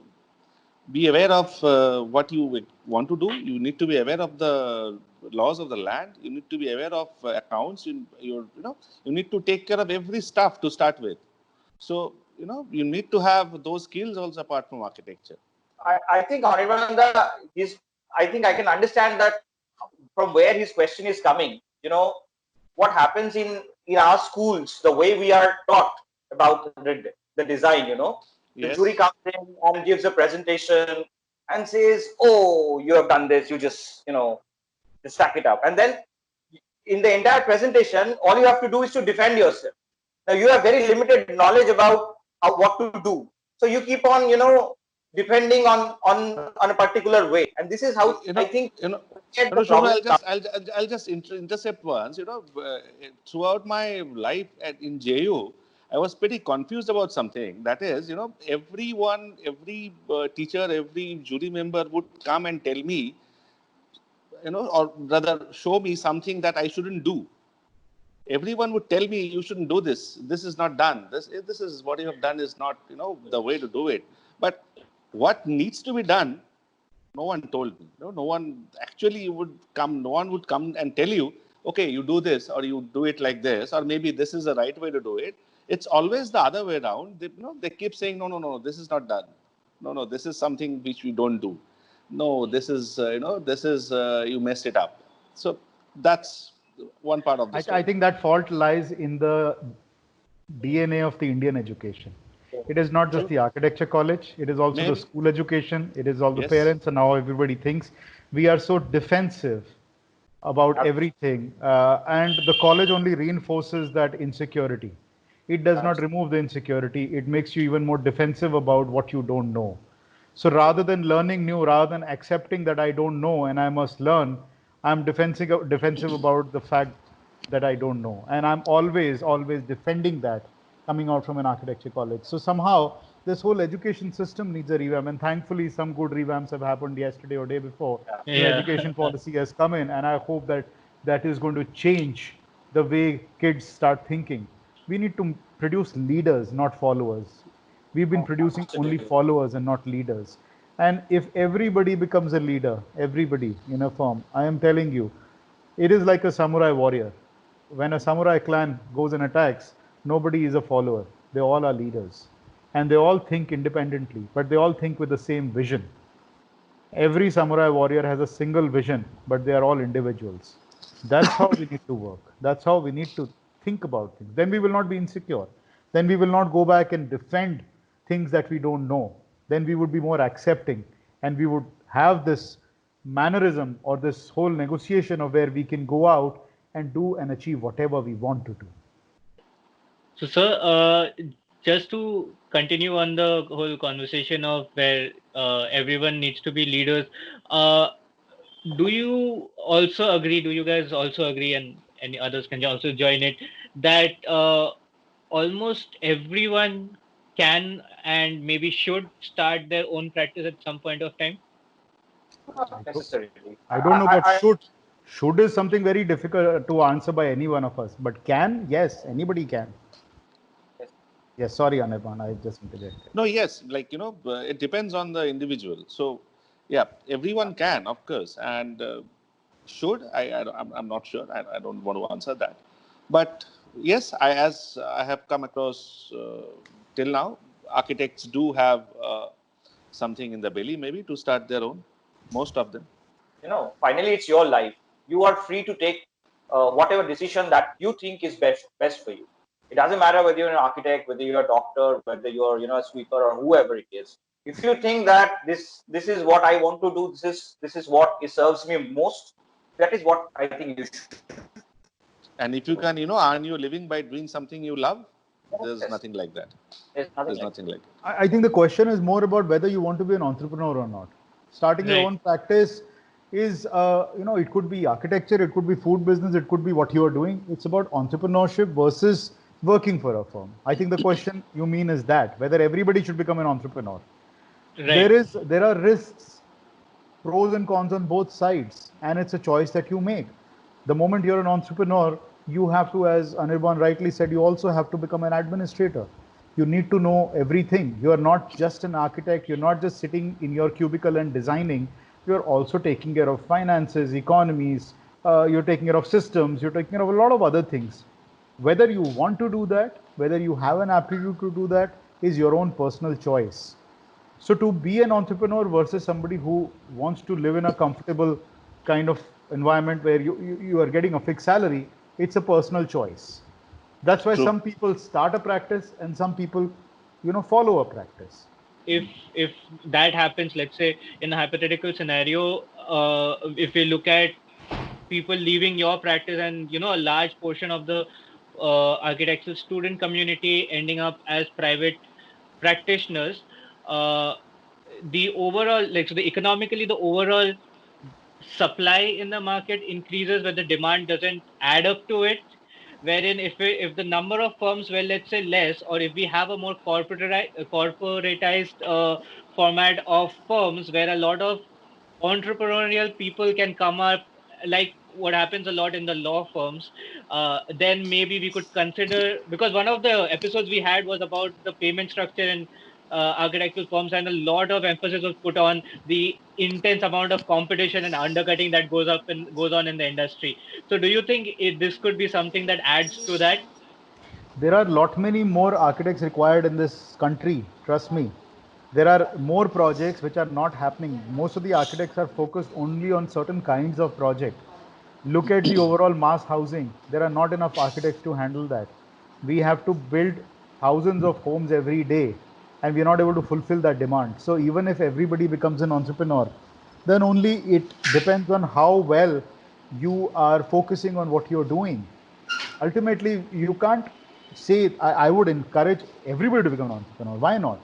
be aware of what you want to do. You need to be aware of the laws of the land. You need to be aware of accounts. You need to take care of every stuff to start with. So you need to have those skills also apart from architecture.
I think Anirban, I think I can understand that from where his question is coming. What happens in our schools, the way we are taught about the design. The jury
Yes.
comes in and gives a presentation and says, "Oh, you have done this. You just just stack it up," and then in the entire presentation, all you have to do is to defend yourself. Now you have very limited knowledge about what to do, so you keep on depending on a particular way, and this is how
you
I
know,
think
you know,
where the
Shobha,
problem comes.
I'll just intercept once. Throughout my life in JU, I was pretty confused about something. That is, every teacher, every jury member would come and tell me, or rather show me something that I shouldn't do. Everyone would tell me, you shouldn't do this. This is not done. This is what you have done is not, the way to do it. But what needs to be done, no one told me. No one actually would come. No one would come and tell you, okay, you do this or you do it like this, or maybe this is the right way to do it. It's always the other way around. They keep saying, no, this is not done. No, this is something which we don't do. No, this is, you messed it up. So that's one part of the
I
story.
think that fault lies in the DNA of the Indian education. It is not just
True.
the architecture college, it is also the
Maybe.
school education, it is all the
Yes.
parents, and now everybody thinks we are so defensive about everything. And the college only reinforces that insecurity. It does not remove the insecurity, it makes you even more defensive about what you don't know. So rather than learning new, rather than accepting that I don't know and I must learn, I'm defensive about the fact that I don't know. And I'm always defending that coming out from an architecture college. So somehow this whole education system needs a revamp. And thankfully some good revamps have happened yesterday or day before. New
Yeah.
education policy has come in, and I hope that that is going to change the way kids start thinking. We need to produce leaders, not followers. We've been producing only
Absolutely.
followers and not leaders. And if everybody becomes a leader, everybody in a firm, I am telling you, it is like a samurai warrior. When a samurai clan goes and attacks, nobody is a follower. They all are leaders. And they all think independently, but they all think with the same vision. Every samurai warrior has a single vision, but they are all individuals. That's how we need to work. That's how we need to think about things. Then we will not be insecure. Then we will not go back and defend things that we don't know. Then we would be more accepting, and we would have this mannerism or this whole negotiation of where we can go out and do and achieve whatever we want to do.
So, sir, just to continue on the whole conversation of where everyone needs to be leaders, uh, do you also agree? Do you guys also agree, and any others can also join it, that almost everyone can and maybe should start their own practice at some point of time?
Not necessarily.
I don't know about should. Should is something very difficult to answer by any one of us. But can, yes, anybody can.
Yes.
Yes, sorry, Anirban, I just interjected.
No, yes, it depends on the individual. So, yeah, everyone can, of course, and should. I'm not sure. I don't want to answer that. But yes, as I have come across till now, architects do have something in the belly, maybe to start their own. Most of them.
Finally, it's your life. You are free to take whatever decision that you think is best for you. It doesn't matter whether you're an architect, whether you're a doctor, whether you're a sweeper or whoever it is. If you think that this is what I want to do, this is what it serves me most, that is what I think you should.
And if you can, earn your living by doing something you love, there's
Yes.
nothing like that.
There's nothing
There's
like
nothing like it.
I think the question is more about whether you want to be an entrepreneur or not. Starting your
Right.
own practice is, it could be architecture, it could be food business, it could be what you are doing. It's about entrepreneurship versus working for a firm. I think the question you mean is that whether everybody should become an entrepreneur.
Right.
There are risks, pros and cons on both sides, and it's a choice that you make. The moment you're an entrepreneur, you have to, as Anirban rightly said, you also have to become an administrator. You need to know everything. You are not just an architect, you're not just sitting in your cubicle and designing, you're also taking care of finances, economies, you're taking care of systems, you're taking care of a lot of other things. Whether you want to do that, whether you have an aptitude to do that, is your own personal choice. So to be an entrepreneur versus somebody who wants to live in a comfortable kind of environment where you are getting a fixed salary, it's a personal choice. That's why
True.
some people start a practice and some people, follow a practice.
If that happens, let's say in a hypothetical scenario, if we look at people leaving your practice and a large portion of the architectural student community ending up as private practitioners, uh, the overall, like, so the economically, the overall supply in the market increases but the demand doesn't add up to it, wherein if the number of firms were, let's say, less, or if we have a more corporatized format of firms where a lot of entrepreneurial people can come up, like what happens a lot in the law firms, then maybe we could consider, because one of the episodes we had was about the payment structure in architectural firms, and a lot of emphasis was put on the intense amount of competition and undercutting that goes on in the industry. So do you think this could be something that adds to that?
There are lot many more architects required in this country, trust me. There are more projects which are not happening. Most of the architects are focused only on certain kinds of project. Look at the overall mass housing. There are not enough architects to handle that. We have to build thousands of homes every day and we are not able to fulfill that demand. So even if everybody becomes an entrepreneur, then only it depends on how well you are focusing on what you're doing. Ultimately, you can't say, I would encourage everybody to become an entrepreneur. Why not?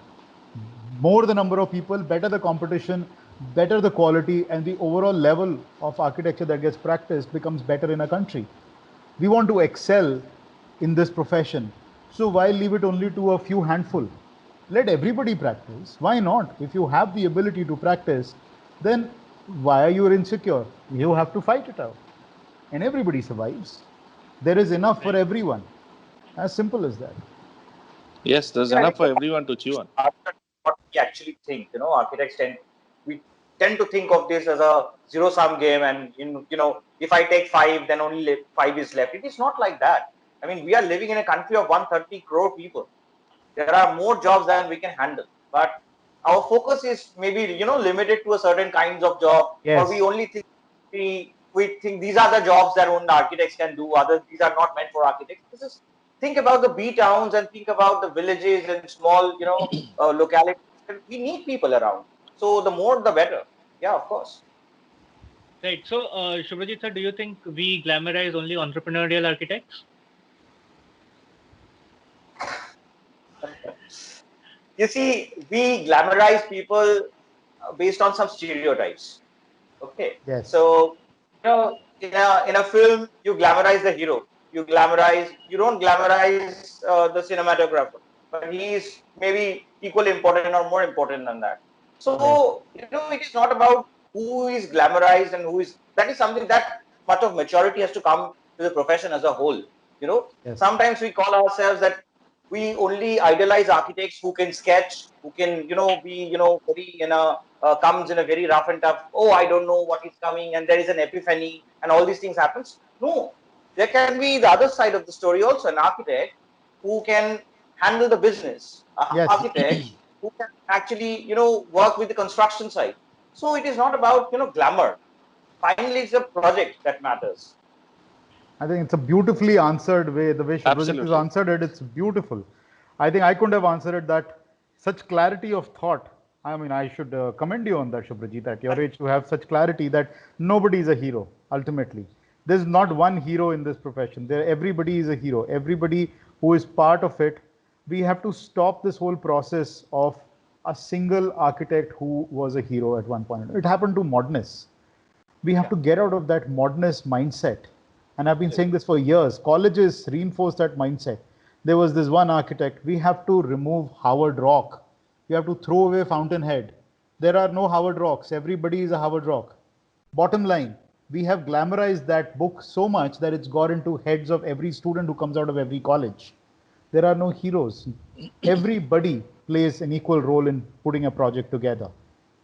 More the number of people, better the competition, better the quality, and the overall level of architecture that gets practiced becomes better in a country. We want to excel in this profession. So why leave it only to a few handful? Let everybody practice. Why not? If you have the ability to practice, then why are you insecure? You have to fight it out. And everybody survives. There is enough for
Right.
everyone. As simple as that.
Yes, there's
Yeah,
enough for everyone to chew on.
what we actually think. Architects we tend to think of this as a zero sum game, and if I take five, then only five is left. It is not like that. I mean, we are living in a country of 130 crore people. There are more jobs than we can handle, but our focus is maybe limited to a certain kinds of job, or we
Yes.
only think we think these are the jobs that only architects can do. Others, these are not meant for architects. This is think about the B towns and think about the villages and small localities. We need people around, so the more the better. Yeah, of course.
Right. So, Subhrajit sir, do you think we glamorize only entrepreneurial architects?
You see, we glamorize people based on some stereotypes. Okay,
Yes.
so in a film, you glamorize the hero. You don't glamorize the cinematographer, but he is maybe equally important or more important than that.
Yes.
So it is not about who is glamorized and who is. That is something that much of maturity has to come to the profession as a whole.
Yes.
Sometimes we call ourselves that we only idolize architects who can sketch, who can be very comes in a very rough and tough. Oh, I don't know what is coming, and there is an epiphany, and all these things happens. No, there can be the other side of the story also. An architect who can handle the business, an
Yes.
architect who can actually work with the construction side. So it is not about glamour. Finally, it's a project that matters.
I think it's a beautifully answered way. The way Subhrajit has
Absolutely.
answered it, it's beautiful. I think I couldn't have answered it that such clarity of thought. I mean, I should commend you on that, Subhrajit, at your age to have such clarity that nobody is a hero, ultimately. There's not one hero in this profession. Everybody is a hero. Everybody who is part of it, we have to stop this whole process of a single architect who was a hero at one point. It happened to modernists. We have
Yeah.
to get out of that modernist mindset. And I've been saying this for years. Colleges reinforce that mindset. There was this one architect. We have to remove Howard Rock. We have to throw away Fountainhead. There are no Howard Rocks. Everybody is a Howard Rock. Bottom line, we have glamorized that book so much that it's got into heads of every student who comes out of every college. There are no heroes. Everybody plays an equal role in putting a project together,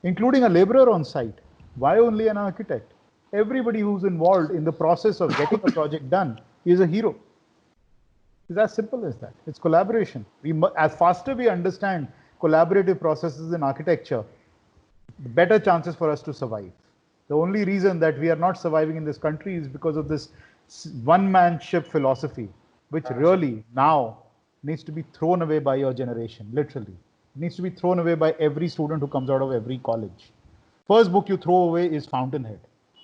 including a laborer on site. Why only an architect? Everybody who's involved in the process of getting a project done is a hero. It's as simple as that. It's collaboration. As faster we understand collaborative processes in architecture, the better chances for us to survive. The only reason that we are not surviving in this country is because of this one-man ship philosophy, which really now needs to be thrown away by your generation, literally. It needs to be thrown away by every student who comes out of every college. First book you throw away is Fountainhead.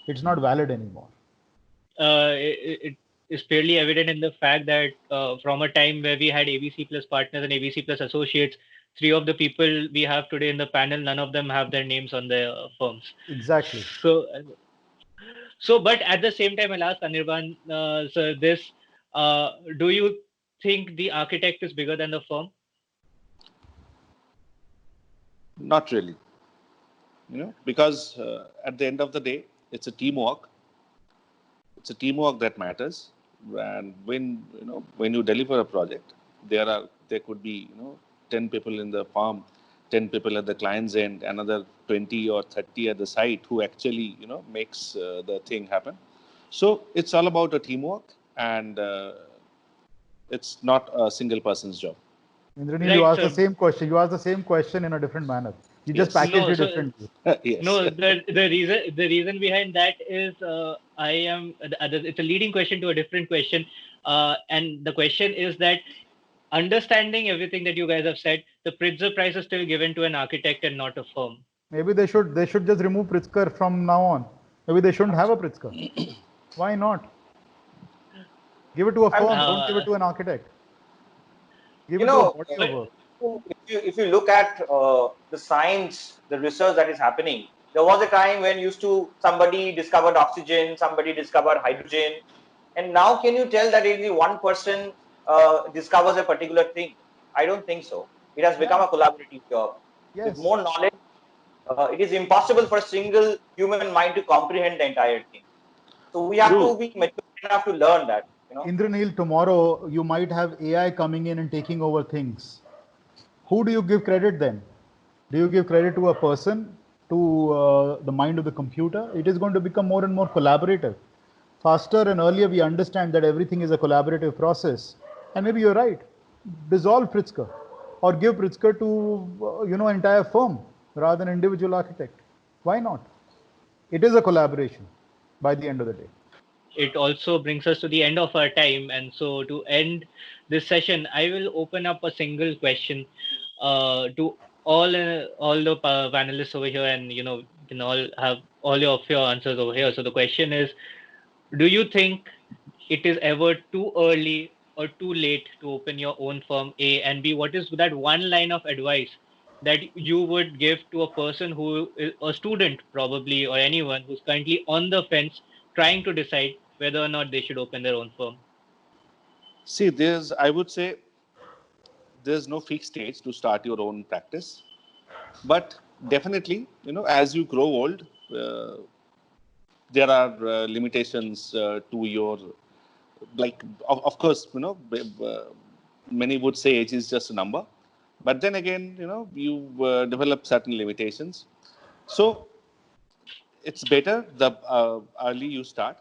It's not valid anymore.
It is fairly evident in the fact that from a time where we had ABC Plus partners and ABC Plus associates, three of the people we have today in the panel, none of them have their names on their firms.
Exactly.
So, but at the same time, I'll ask Anirban, so this, do you think the architect is bigger than the firm?
Not really. Because at the end of the day, it's a teamwork. It's a teamwork that matters. And when you deliver a project, there could be 10 people in the farm, 10 people at the client's end, another 20 or 30 at the site who actually makes the thing happen. So it's all about a teamwork, and it's not a single person's job.
Indranil, you
Right,
asked the
sir.
same question. You asked the same question in a different manner. You just
Yes.
packaged
No,
it
so
differently.
Yes.
no, the reason behind that is it's a leading question to a different question, and the question is that understanding everything that you guys have said, the Pritzker Prize is still given to an architect and not a firm.
Maybe they should just remove Pritzker from now on. Maybe they shouldn't have a Pritzker. Why not? Give it to a
I'm
firm.
sure.
Don't give it to an architect. Give
You
it to a
know,
body of
But
work.
if you look at the science, the research that is happening, there was a time when somebody discovered oxygen, somebody discovered hydrogen, and now can you tell that only one person discovers a particular thing? I don't think so. It has become
Yeah.
a collaborative job. With
Yes.
more knowledge, it is impossible for a single human mind to comprehend the entire thing. So we have
True.
to be mature enough to learn that.
Indranil, tomorrow you might have AI coming in and taking over things. Who do you give credit then? Do you give credit to a person, to the mind of the computer? It is going to become more and more collaborative. Faster and earlier we understand that everything is a collaborative process. And maybe you're right. Dissolve Pritzker or give Pritzker to, entire firm rather than individual architect. Why not? It is a collaboration by the end of the day.
It also brings us to the end of our time, and so to end this session, I will open up a single question to all the panelists over here, and you can all have all of your answers over here. So the question is, do you think it is ever too early or too late to open your own firm? A, and B, what is that one line of advice that you would give to a person who is a student probably, or anyone who's currently on the fence trying to decide whether or not they should open their own firm?
See, I would say, there's no fixed age to start your own practice, but definitely, as you grow old, there are limitations to your, like, of course, many would say age is just a number, but then again, you develop certain limitations. So it's better the early you start.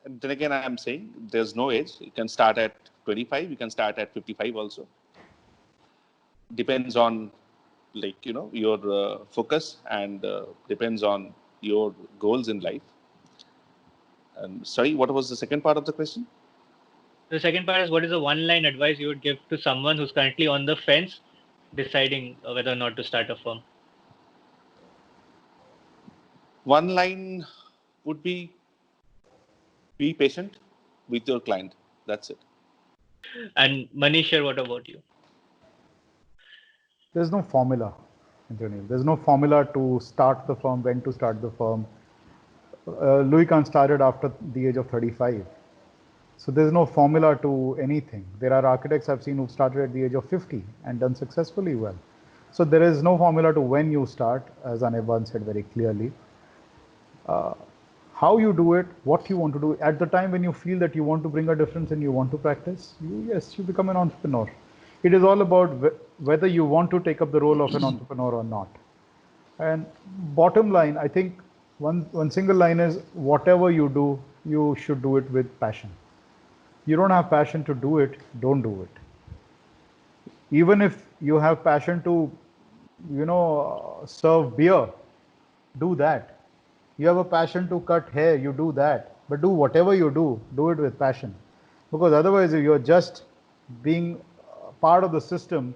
And then again, I am saying there's no age. You can start at 25, you can start at 55 also. Depends on, your focus, and depends on your goals in life. And sorry, what was the second part of the question?
The second part is, what is the one line advice you would give to someone who's currently on the fence deciding whether or not to start a firm?
One line would be patient with your client. That's it.
And Manish, what about you?
There's no formula, Indranil. There's no formula to start the firm, when to start the firm. Louis Kahn started after the age of 35. So there's no formula to anything. There are architects I've seen who've started at the age of 50 and done successfully well. So there is no formula to when you start, as Anirban said very clearly. How you do it, what you want to do, at the time when you feel that you want to bring a difference and you want to practice, you become an entrepreneur. It is all about whether you want to take up the role of an entrepreneur or not. And bottom line, I think one single line is, whatever you do, you should do it with passion. You don't have passion to do it, don't do it. Even if you have passion to, serve beer, do that. You have a passion to cut hair, you do that. But do whatever you do it with passion. Because otherwise you're just being part of the system,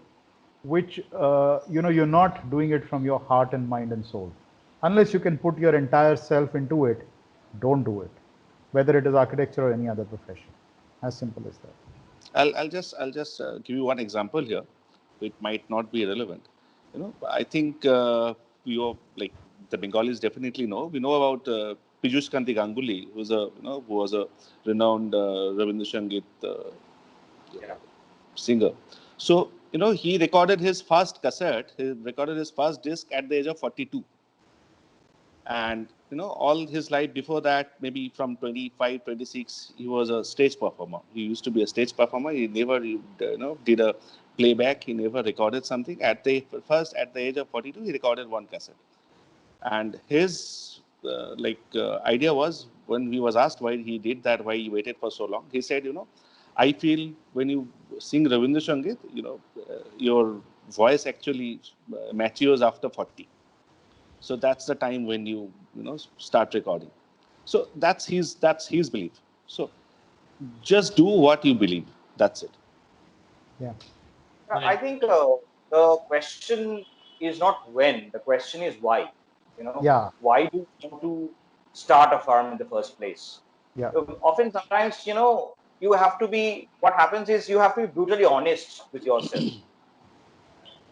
which, you're not doing it from your heart and mind and soul. Unless you can put your entire self into it, don't do it. Whether it is architecture or any other profession. As simple as that.
I'll just give you one example here. It might not be relevant. I think you, like, the Bengalis definitely know. We know about Piyush Kanti Ganguly, who was a renowned Rabindra Sangeet singer. So he recorded his first cassette. He recorded his first disc at the age of 42. And all his life before that, maybe from 25, 26, he was a stage performer. He used to be a stage performer. He never did a playback. He never recorded something. At the age of 42, he recorded one cassette. And his idea was, when he was asked why he did that, why he waited for so long, he said, I feel when you sing Rabindra Sangeet, your voice actually matures after 40. So that's the time when you start recording. So that's his belief. So just do what you believe. That's it.
Yeah.
I think the question is not when. The question is why.
Yeah.
Why do you want to start a firm in the first place?
Yeah.
Often, sometimes, you have to be. What happens is, you have to be brutally honest with yourself.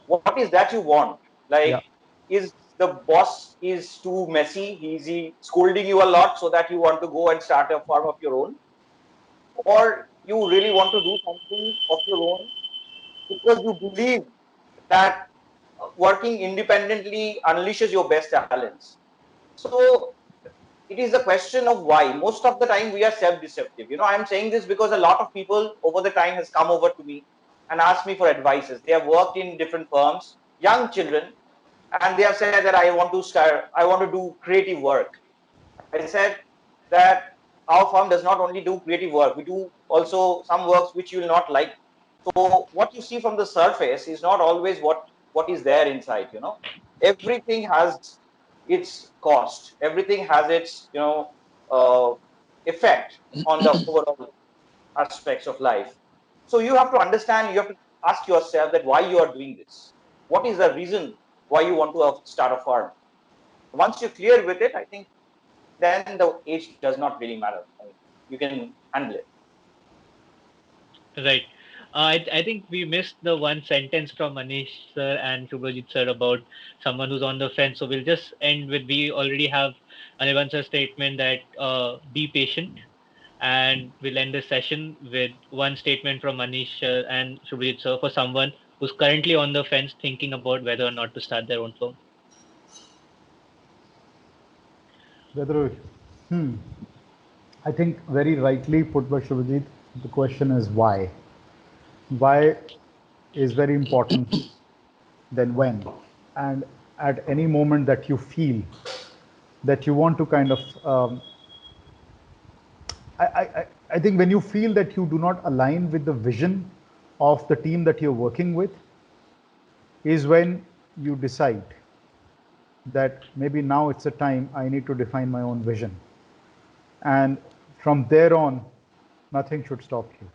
What is that you want?
Yeah.
Like, is the boss is too messy? Is he scolding you a lot so that you want to go and start a firm of your own? Or you really want to do something of your own because you believe that working independently unleashes your best talents? So it is a question of why. Most of the time we are self-deceptive. I'm saying this because a lot of people over the time has come over to me and asked me for advices. They have worked in different firms, young children, and they have said that I want to do creative work. I said that our firm does not only do creative work, we do also some works which you will not like. So what you see from the surface is not always what is there inside. Everything has its cost. Everything has its effect on the overall aspects of life. So you have to understand. You have to ask yourself that why you are doing this. What is the reason why you want to start a firm? Once you're clear with it, I think then the age does not really matter. I mean, you can handle it.
Right. I think we missed the one sentence from Manish sir and Subhrajit sir about someone who's on the fence. So we'll just end with, we already have Anirban sir's statement that be patient, and we'll end this session with one statement from Manish sir and Subhrajit sir for someone who's currently on the fence thinking about whether or not to start their own firm.
Whether, I think very rightly put by Shubhajit, the question is why. Why is very important than when. And at any moment that you feel that you want to kind of, I think when you feel that you do not align with the vision of the team that you're working with, is when you decide that maybe now it's a time I need to define my own vision. And from there on, nothing should stop you.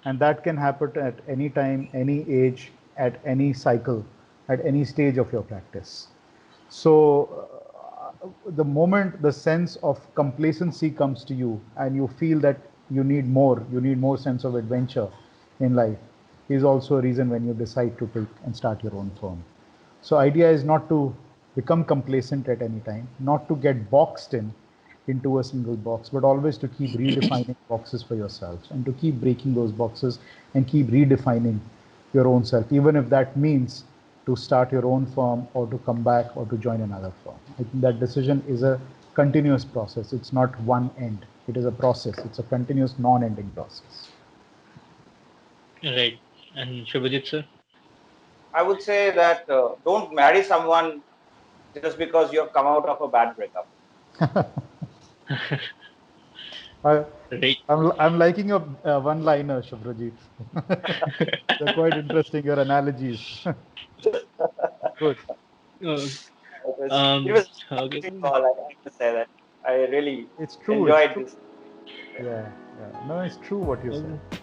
And that can happen at any time, any age, at any cycle, at any stage of your practice. So the moment the sense of complacency comes to you and you feel that you need more sense of adventure in life, is also a reason when you decide to take and start your own firm. So idea is not to become complacent at any time, not to get boxed in into a single box, but always to keep redefining boxes for yourselves and to keep breaking those boxes and keep redefining your own self, even if that means to start your own firm or to come back or to join another firm. I think that decision is a continuous process. It's not one end. It is a process. It's a continuous, non-ending process.
Right. And Subhrajit sir?
I would say that don't marry someone just because you have come out of a bad breakup.
I,
Right.
I'm liking your one-liner, Shubhrajit. They're quite interesting, your analogies. Good.
Uh,
It was a
okay.
interesting call. I have to say that I really
It's true. It's
enjoyed
true.
this.
Yeah, yeah. No, it's true what you
Okay.
said.